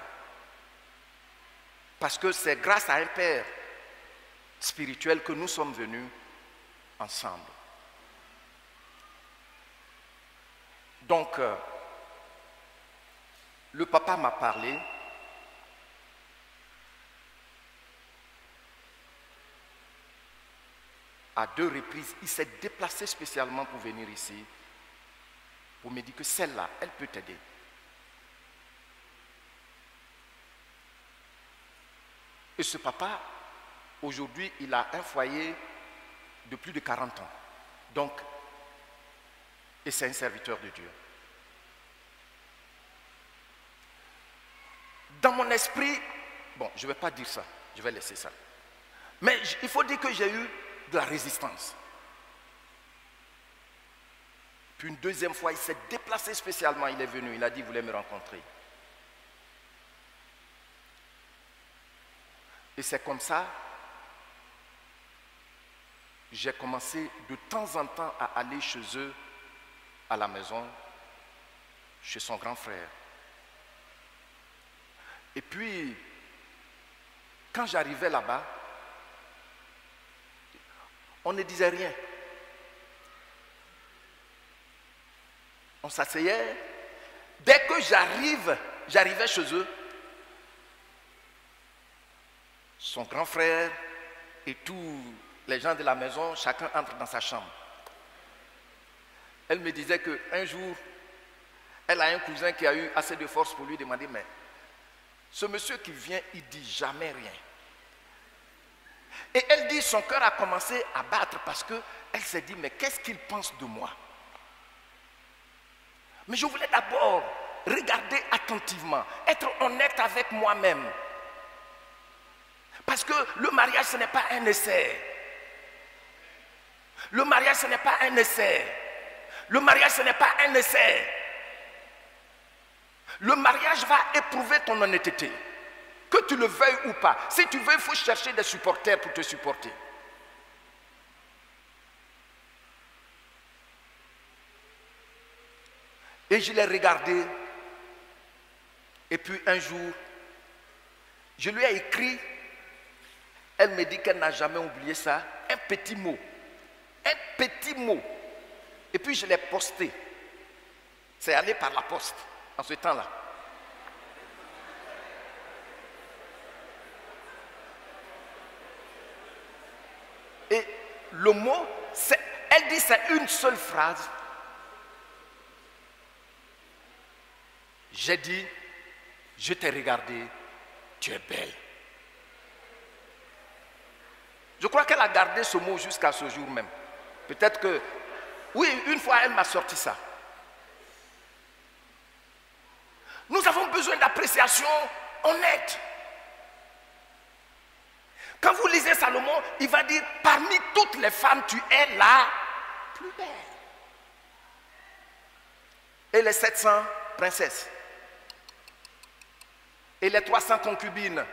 parce que c'est grâce à un père spirituel que nous sommes venus ensemble. Donc, le papa m'a parlé. À 2 reprises, il s'est déplacé spécialement pour venir ici, pour me dire que celle-là, elle peut t'aider. Et ce papa, aujourd'hui, il a un foyer de plus de 40 ans. Donc, et c'est un serviteur de Dieu. Dans mon esprit, bon, je ne vais pas dire ça, je vais laisser ça. Mais il faut dire que j'ai eu de la résistance. Puis une deuxième fois, il s'est déplacé spécialement, il est venu, il a dit, il voulait me rencontrer. Et c'est comme ça, j'ai commencé de temps en temps à aller chez eux, à la maison, chez son grand frère. Et puis, quand j'arrivais là-bas, on ne disait rien. On s'asseyait. Dès que j'arrivais chez eux, son grand frère et tous les gens de la maison, chacun entre dans sa chambre. Elle me disait qu'un jour, elle a un cousin qui a eu assez de force pour lui demander, mais ce monsieur qui vient, il ne dit jamais rien. Et elle dit, son cœur a commencé à battre parce qu'elle s'est dit, mais qu'est-ce qu'il pense de moi? Mais je voulais d'abord regarder attentivement, être honnête avec moi-même. Parce que le mariage, ce n'est pas un essai. Le mariage, ce n'est pas un essai. Le mariage, ce n'est pas un essai. Le mariage va éprouver ton honnêteté. Que tu le veuilles ou pas. Si tu veux, il faut chercher des supporters pour te supporter. Et je l'ai regardé. Et puis un jour, je lui ai écrit. Elle me dit qu'elle n'a jamais oublié ça. Un petit mot. Un petit mot. Et puis je l'ai posté. C'est allé par la poste en ce temps-là. Et le mot, elle dit c'est une seule phrase. J'ai dit, je t'ai regardé, tu es belle. Je crois qu'elle a gardé ce mot jusqu'à ce jour même. Peut-être que, oui, une fois elle m'a sorti ça. Nous avons besoin d'appréciation honnête. Quand vous lisez Salomon, il va dire, parmi toutes les femmes, tu es la plus belle. Et les 700 princesses. Et les 300 concubines.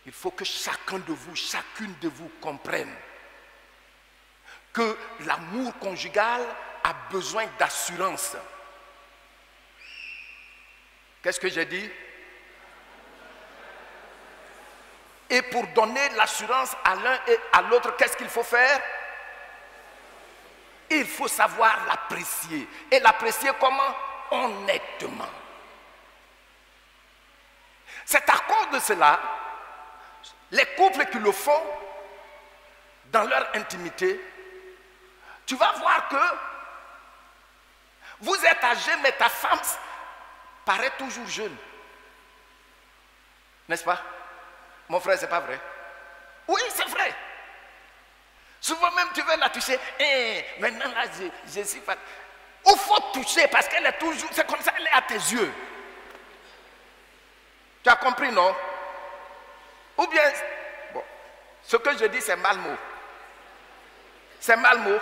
Il faut que chacun de vous, chacune de vous comprenne que l'amour conjugal a besoin d'assurance. Qu'est-ce que j'ai dit? Et pour donner l'assurance à l'un et à l'autre, qu'est-ce qu'il faut faire? Il faut savoir l'apprécier. Et l'apprécier comment? Honnêtement. C'est à cause de cela, les couples qui le font, dans leur intimité, tu vas voir que vous êtes âgé, mais ta femme paraît toujours jeune. N'est-ce pas? Mon frère, c'est pas vrai? Oui, c'est vrai. Souvent même, tu veux la toucher. Maintenant, là, je suis pas... Il faut toucher parce qu'elle est toujours... C'est comme ça, elle est à tes yeux. Tu as compris, non? Ou bien... Bon, ce que je dis, c'est mal mot. C'est mal mot.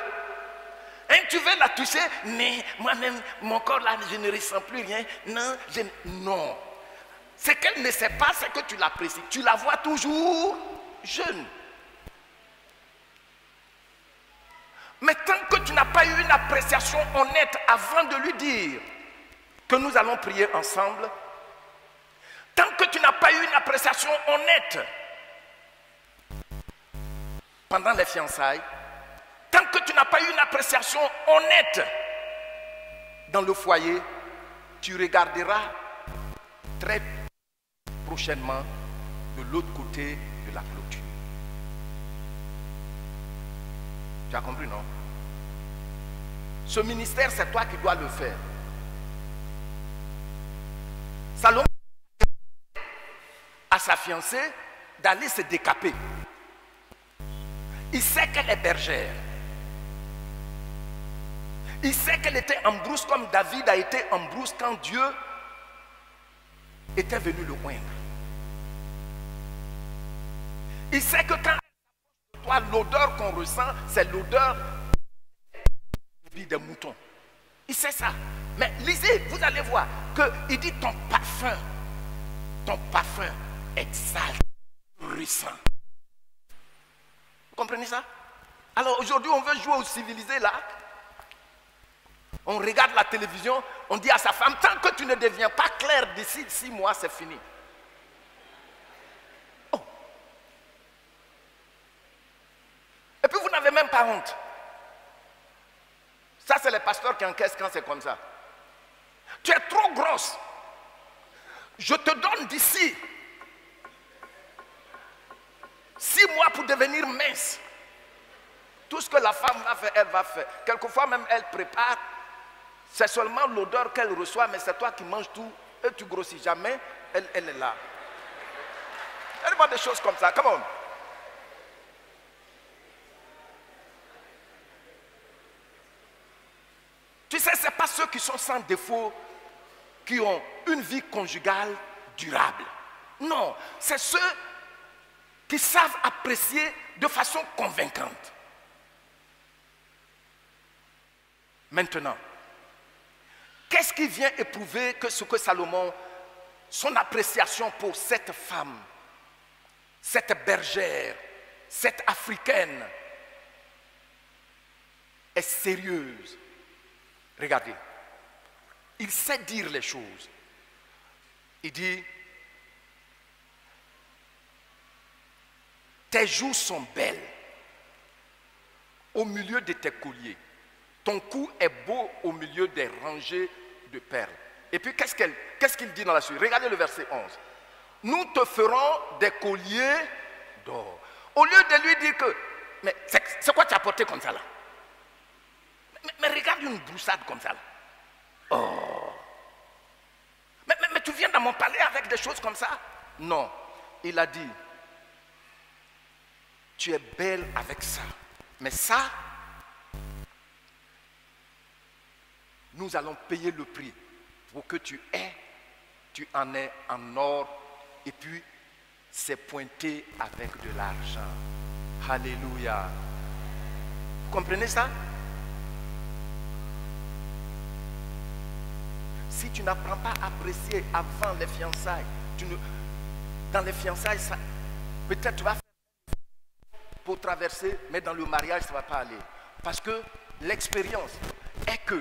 Tu veux la toucher, mais moi-même, mon corps là, je ne ressens plus rien. Non, non. C'est qu'elle ne sait pas, c'est que tu l'apprécies. Tu la vois toujours jeune. Mais tant que tu n'as pas eu une appréciation honnête avant de lui dire que nous allons prier ensemble, tant que tu n'as pas eu une appréciation honnête pendant les fiançailles, tant que tu n'as pas eu une appréciation honnête dans le foyer, tu regarderas très prochainement de l'autre côté de la clôture. Tu as compris, non? Ce ministère, c'est toi qui dois le faire. Salomon à sa fiancée d'aller se décaper. Il sait qu'elle est bergère. Il sait qu'elle était en brousse comme David a été en brousse quand Dieu était venu le oindre. Il sait que quand toi, l'odeur qu'on ressent, c'est l'odeur des moutons. Il sait ça. Mais lisez, vous allez voir qu'il dit ton parfum exalte, ressent. Vous comprenez ça? Alors aujourd'hui, on veut jouer au civilisé là. On regarde la télévision, on dit à sa femme, tant que tu ne deviens pas clair d'ici 6 mois, c'est fini. Oh. Et puis vous n'avez même pas honte. Ça, c'est les pasteurs qui encaissent quand c'est comme ça. Tu es trop grosse. Je te donne d'ici 6 mois pour devenir mince. Tout ce que la femme va faire, elle va faire. Quelquefois même, elle prépare. C'est seulement l'odeur qu'elle reçoit, mais c'est toi qui manges tout et tu grossis jamais. Elle est là. Elle voit des choses comme ça. Come on. Tu sais, ce n'est pas ceux qui sont sans défaut qui ont une vie conjugale durable. Non, c'est ceux qui savent apprécier de façon convaincante. Maintenant, qu'est-ce qui vient éprouver que ce que Salomon, son appréciation pour cette femme, cette bergère, cette africaine, est sérieuse? Regardez, il sait dire les choses. Il dit, tes joues sont belles au milieu de tes colliers. Ton cou est beau au milieu des rangées de perles. Et puis qu'est-ce qu'il dit dans la suite? Regardez le verset 11. Nous te ferons des colliers d'or. Au lieu de lui dire que, mais c'est quoi tu as porté comme ça là? Mais regarde une broussade comme ça là. Oh. Mais tu viens dans mon palais avec des choses comme ça? Non. Il a dit, tu es belle avec ça. Mais ça, nous allons payer le prix pour que tu en aies en or. Et puis, c'est pointé avec de l'argent. Alléluia. Vous comprenez ça? Si tu n'apprends pas à apprécier avant les fiançailles, dans les fiançailles, Peut-être tu vas faire pour traverser, mais dans le mariage, ça ne va pas aller. Parce que l'expérience est que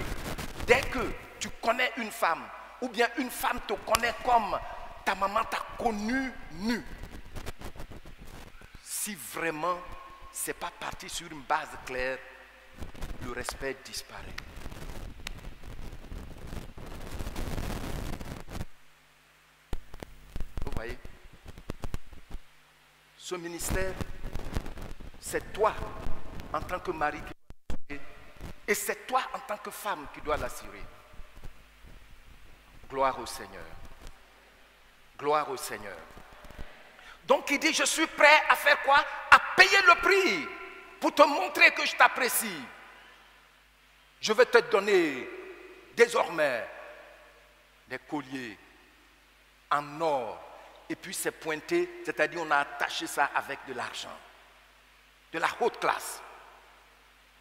dès que tu connais une femme, ou bien une femme te connaît comme ta maman t'a connu nu, si vraiment ce n'est pas parti sur une base claire, le respect disparaît. Vous voyez? Ce ministère, c'est toi en tant que mari qui dois l'assurer, et c'est toi en tant que femme qui dois l'assurer. Gloire au Seigneur. Gloire au Seigneur. Donc il dit, je suis prêt à faire quoi? À payer le prix pour te montrer que je t'apprécie. Je vais te donner désormais des colliers en or. Et puis c'est pointé, c'est-à-dire on a attaché ça avec de l'argent. De la haute classe.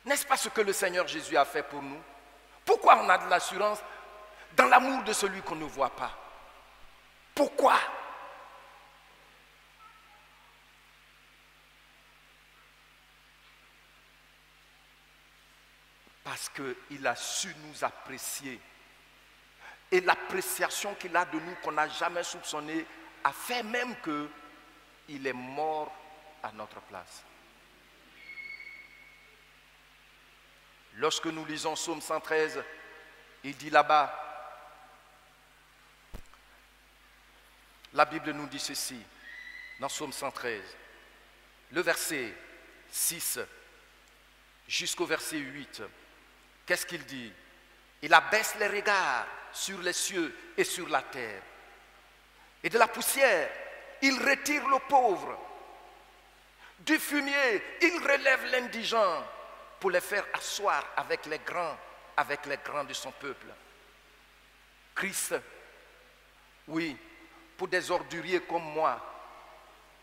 N'est-ce pas ce que le Seigneur Jésus a fait pour nous? Pourquoi on a de l'assurance? Dans l'amour de celui qu'on ne voit pas. Pourquoi? Parce qu'il a su nous apprécier. Et l'appréciation qu'il a de nous qu'on n'a jamais soupçonné a fait même qu'il est mort à notre place. Lorsque nous lisons Psaume 113, il dit là-bas, la Bible nous dit ceci, dans Psaume 113, le verset 6 jusqu'au verset 8. Qu'est-ce qu'il dit? Il abaisse les regards sur les cieux et sur la terre. Et de la poussière, il retire le pauvre. Du fumier, il relève l'indigent pour les faire asseoir avec les grands de son peuple. Christ, oui, pour des orduriers comme moi.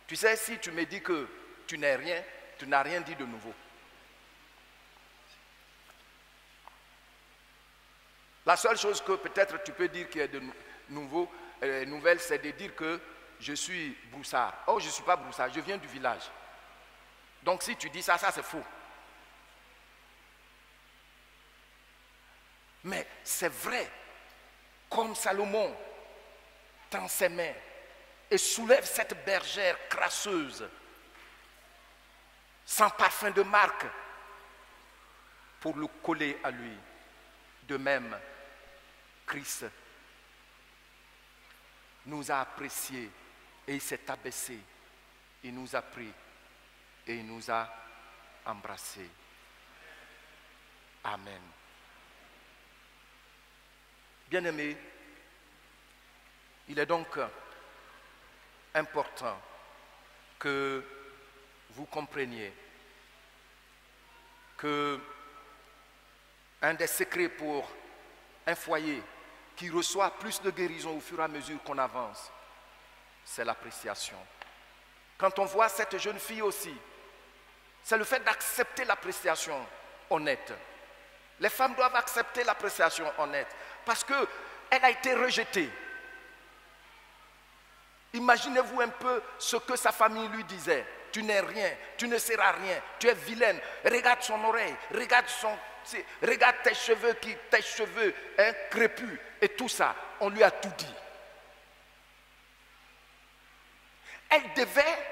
Tu sais, si tu me dis que tu n'es rien, tu n'as rien dit de nouveau. La seule chose que peut-être tu peux dire qui est de nouvelle, c'est de dire que je suis broussard. Oh, je ne suis pas broussard, je viens du village. Donc si tu dis ça, ça c'est faux. Mais c'est vrai, comme Salomon tend ses mains et soulève cette bergère crasseuse, sans parfum de marque, pour le coller à lui. De même, Christ nous a appréciés et il s'est abaissé. Il nous a pris et il nous a embrassés. Amen. Bien-aimés, il est donc important que vous compreniez que un des secrets pour un foyer qui reçoit plus de guérison au fur et à mesure qu'on avance, c'est l'appréciation. Quand on voit cette jeune fille aussi, c'est le fait d'accepter l'appréciation honnête. Les femmes doivent accepter l'appréciation honnête parce qu'elle a été rejetée. Imaginez-vous un peu ce que sa famille lui disait. Tu n'es rien, tu ne seras rien, tu es vilaine. Regarde son oreille, regarde tes cheveux crépus et tout ça. On lui a tout dit. Elle devait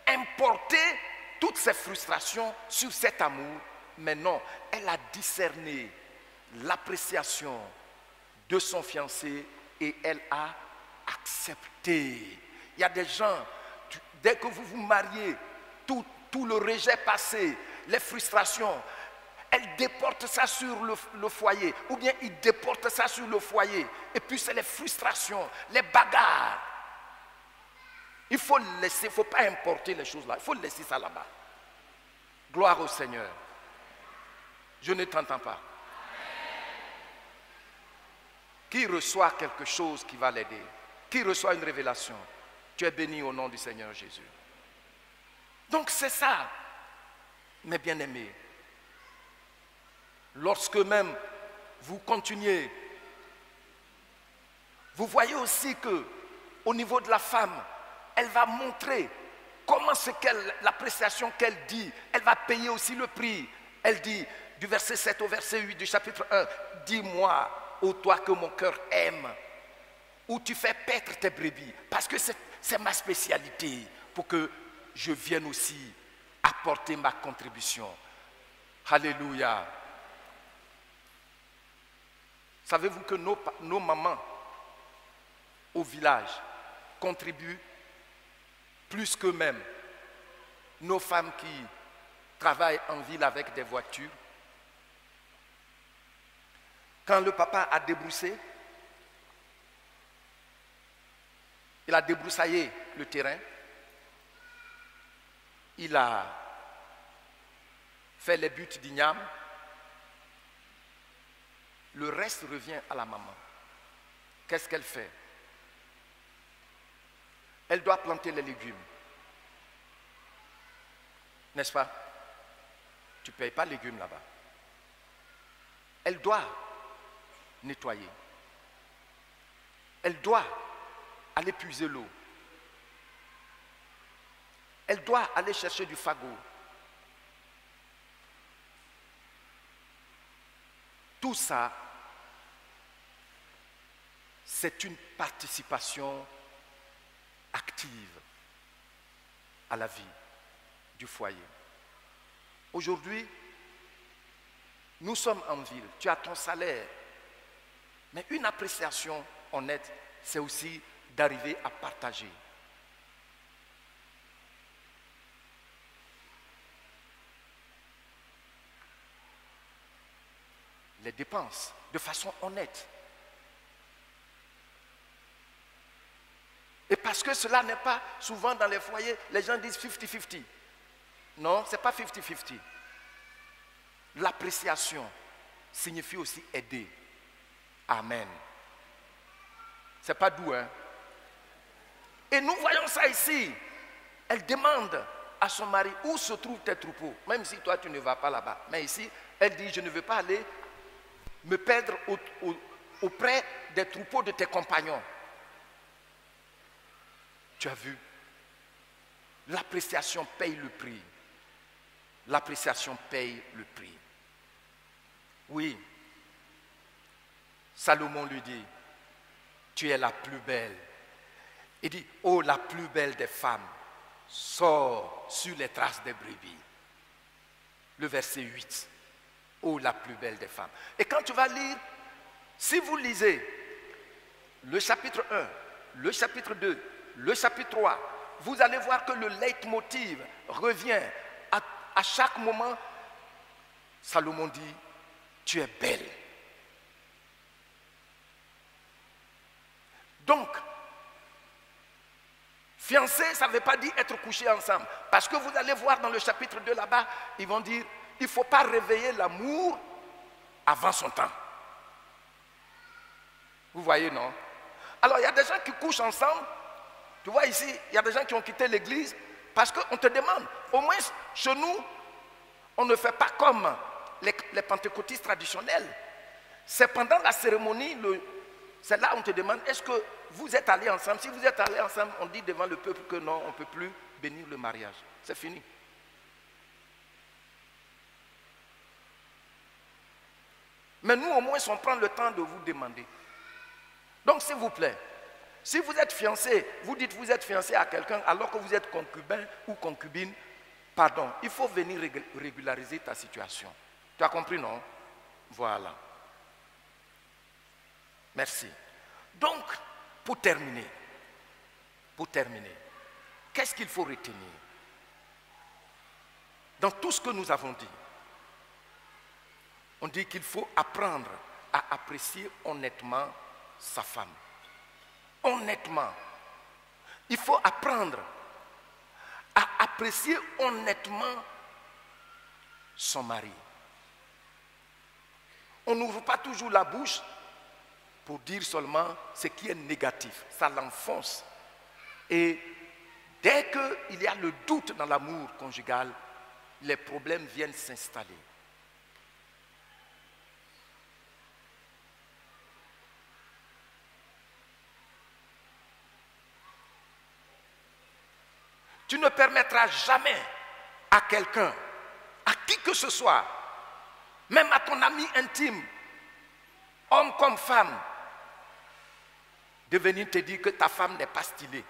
importer toutes ses frustrations sur cet amour, mais non, elle a discerné l'appréciation de son fiancé et elle a accepté. Il y a des gens, dès que vous vous mariez, tout le rejet passé, les frustrations, elle déporte ça sur le foyer, ou bien il déporte ça sur le foyer, et puis c'est les frustrations, les bagarres. Il faut laisser, il ne faut pas importer les choses là, il faut laisser ça là-bas. Gloire au Seigneur. Je ne t'entends pas. Qui reçoit quelque chose qui va l'aider? Qui reçoit une révélation? Tu es béni au nom du Seigneur Jésus. Donc c'est ça, mes bien-aimés. Lorsque même vous continuez, vous voyez aussi que au niveau de la femme, elle va montrer comment c'est l'appréciation qu'elle dit, elle va payer aussi le prix. Elle dit, du verset 7 au verset 8 du chapitre 1, dis-moi, ô toi que mon cœur aime, où tu fais paître tes brebis, parce que c'est ma spécialité, pour que je vienne aussi apporter ma contribution. Alléluia. Savez-vous que nos mamans au village contribuent plus qu'eux-mêmes? Nos femmes qui travaillent en ville avec des voitures, quand le papa a débroussé, il a débroussaillé le terrain, il a fait les buts d'igname, le reste revient à la maman. Qu'est-ce qu'elle fait? Elle doit planter les légumes. N'est-ce pas? Tu ne payes pas les légumes là-bas. Elle doit nettoyer. Elle doit aller puiser l'eau. Elle doit aller chercher du fagot. Tout ça, c'est une participation active à la vie du foyer. Aujourd'hui, nous sommes en ville, tu as ton salaire, mais une appréciation honnête, c'est aussi d'arriver à partager. Les dépenses de façon honnête. Et parce que cela n'est pas souvent dans les foyers, les gens disent 50-50. Non, ce n'est pas 50-50. L'appréciation signifie aussi aider. Amen. C'est pas doux, hein? Et nous voyons ça ici. Elle demande à son mari où se trouvent tes troupeaux, même si toi tu ne vas pas là-bas. Mais ici, elle dit, je ne veux pas aller me perdre auprès des troupeaux de tes compagnons. Tu as vu? L'appréciation paye le prix. L'appréciation paye le prix. Oui. Salomon lui dit, tu es la plus belle. Il dit, oh la plus belle des femmes, sors sur les traces des brebis. Le verset 8. Oh la plus belle des femmes. Et quand tu vas lire, si vous lisez le chapitre 1, le chapitre 2, le chapitre 3, vous allez voir que le leitmotiv revient à chaque moment. Salomon dit, tu es belle. Donc, fiancé, ça ne veut pas dire être couché ensemble. Parce que vous allez voir dans le chapitre 2 là-bas, ils vont dire, il ne faut pas réveiller l'amour avant son temps. Vous voyez, non? Alors, il y a des gens qui couchent ensemble. Tu vois ici, il y a des gens qui ont quitté l'église parce qu'on te demande. Au moins, chez nous, on ne fait pas comme les pentecôtistes traditionnels. C'est pendant la cérémonie, c'est là où on te demande, est-ce que vous êtes allés ensemble? Si vous êtes allés ensemble, on dit devant le peuple que non, on ne peut plus bénir le mariage. C'est fini. Mais nous, au moins, on prend le temps de vous demander. Donc, s'il vous plaît, si vous êtes fiancé, vous dites que vous êtes fiancé à quelqu'un alors que vous êtes concubin ou concubine, pardon, il faut venir régulariser ta situation. Tu as compris, non? Voilà. Merci. Donc, pour terminer, qu'est-ce qu'il faut retenir? Dans tout ce que nous avons dit, on dit qu'il faut apprendre à apprécier honnêtement sa femme. Honnêtement. Il faut apprendre à apprécier honnêtement son mari. On n'ouvre pas toujours la bouche pour dire seulement ce qui est négatif. Ça l'enfonce. Et dès qu'il y a le doute dans l'amour conjugal, les problèmes viennent s'installer. Tu ne permettras jamais à quelqu'un, à qui que ce soit, même à ton ami intime, homme comme femme, de venir te dire que ta femme n'est pas stylée.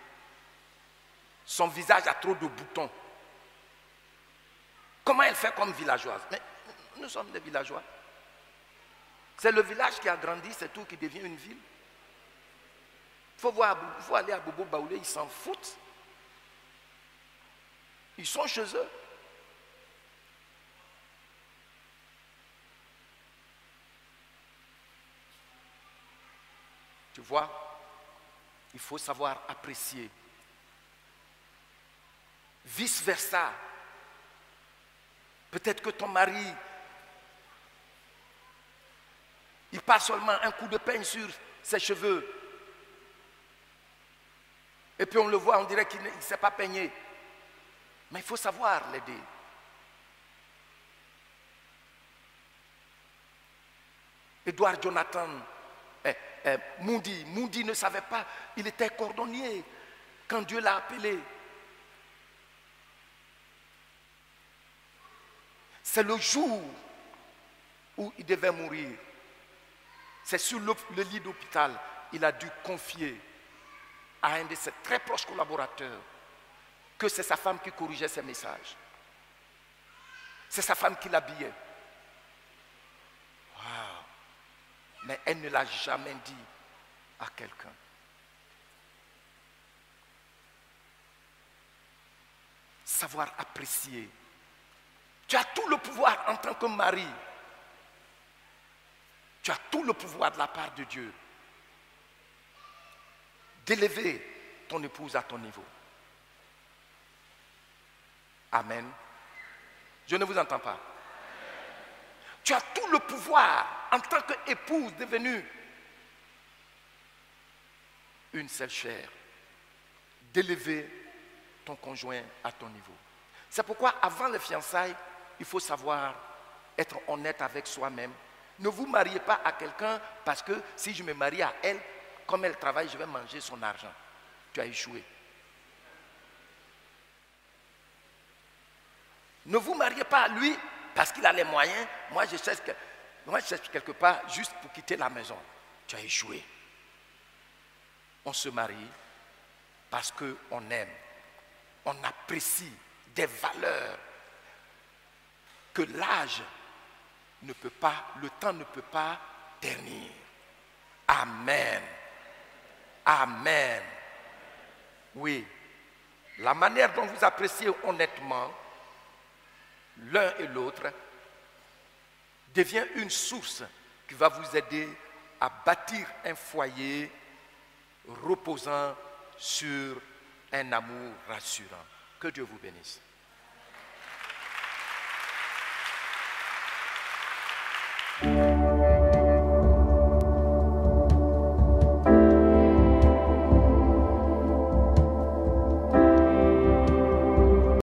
Son visage a trop de boutons. Comment elle fait comme villageoise? Mais nous sommes des villageois. C'est le village qui a grandi, c'est tout qui devient une ville. Il faut aller à Bobo Baoulé, ils s'en foutent. Ils sont chez eux. Tu vois, il faut savoir apprécier. Vice versa. Peut-être que ton mari, il passe seulement un coup de peigne sur ses cheveux. Et puis on le voit, on dirait qu'il ne s'est pas peigné. Mais il faut savoir l'aider. Edward Jonathan Moody ne savait pas, il était cordonnier quand Dieu l'a appelé. C'est le jour où il devait mourir. C'est sur le lit d'hôpital, il a dû confier à un de ses très proches collaborateurs que c'est sa femme qui corrigeait ses messages. C'est sa femme qui l'habillait. Wow. Mais elle ne l'a jamais dit à quelqu'un. Savoir apprécier. Tu as tout le pouvoir en tant que mari. Tu as tout le pouvoir de la part de Dieu d'élever ton épouse à ton niveau. Amen. Je ne vous entends pas. Tu as tout le pouvoir en tant qu'épouse devenue une seule chair, d'élever ton conjoint à ton niveau. C'est pourquoi avant les fiançailles, il faut savoir être honnête avec soi-même. Ne vous mariez pas à quelqu'un parce que si je me marie à elle, comme elle travaille, je vais manger son argent. Tu as échoué. Ne vous mariez pas à lui parce qu'il a les moyens. Moi, je cherche quelque part juste pour quitter la maison. Tu as échoué. On se marie parce qu'on aime. On apprécie des valeurs que l'âge ne peut pas, le temps ne peut pas ternir. Amen. Amen. Oui. La manière dont vous appréciez honnêtement l'un et l'autre devient une source qui va vous aider à bâtir un foyer reposant sur un amour rassurant. Que Dieu vous bénisse.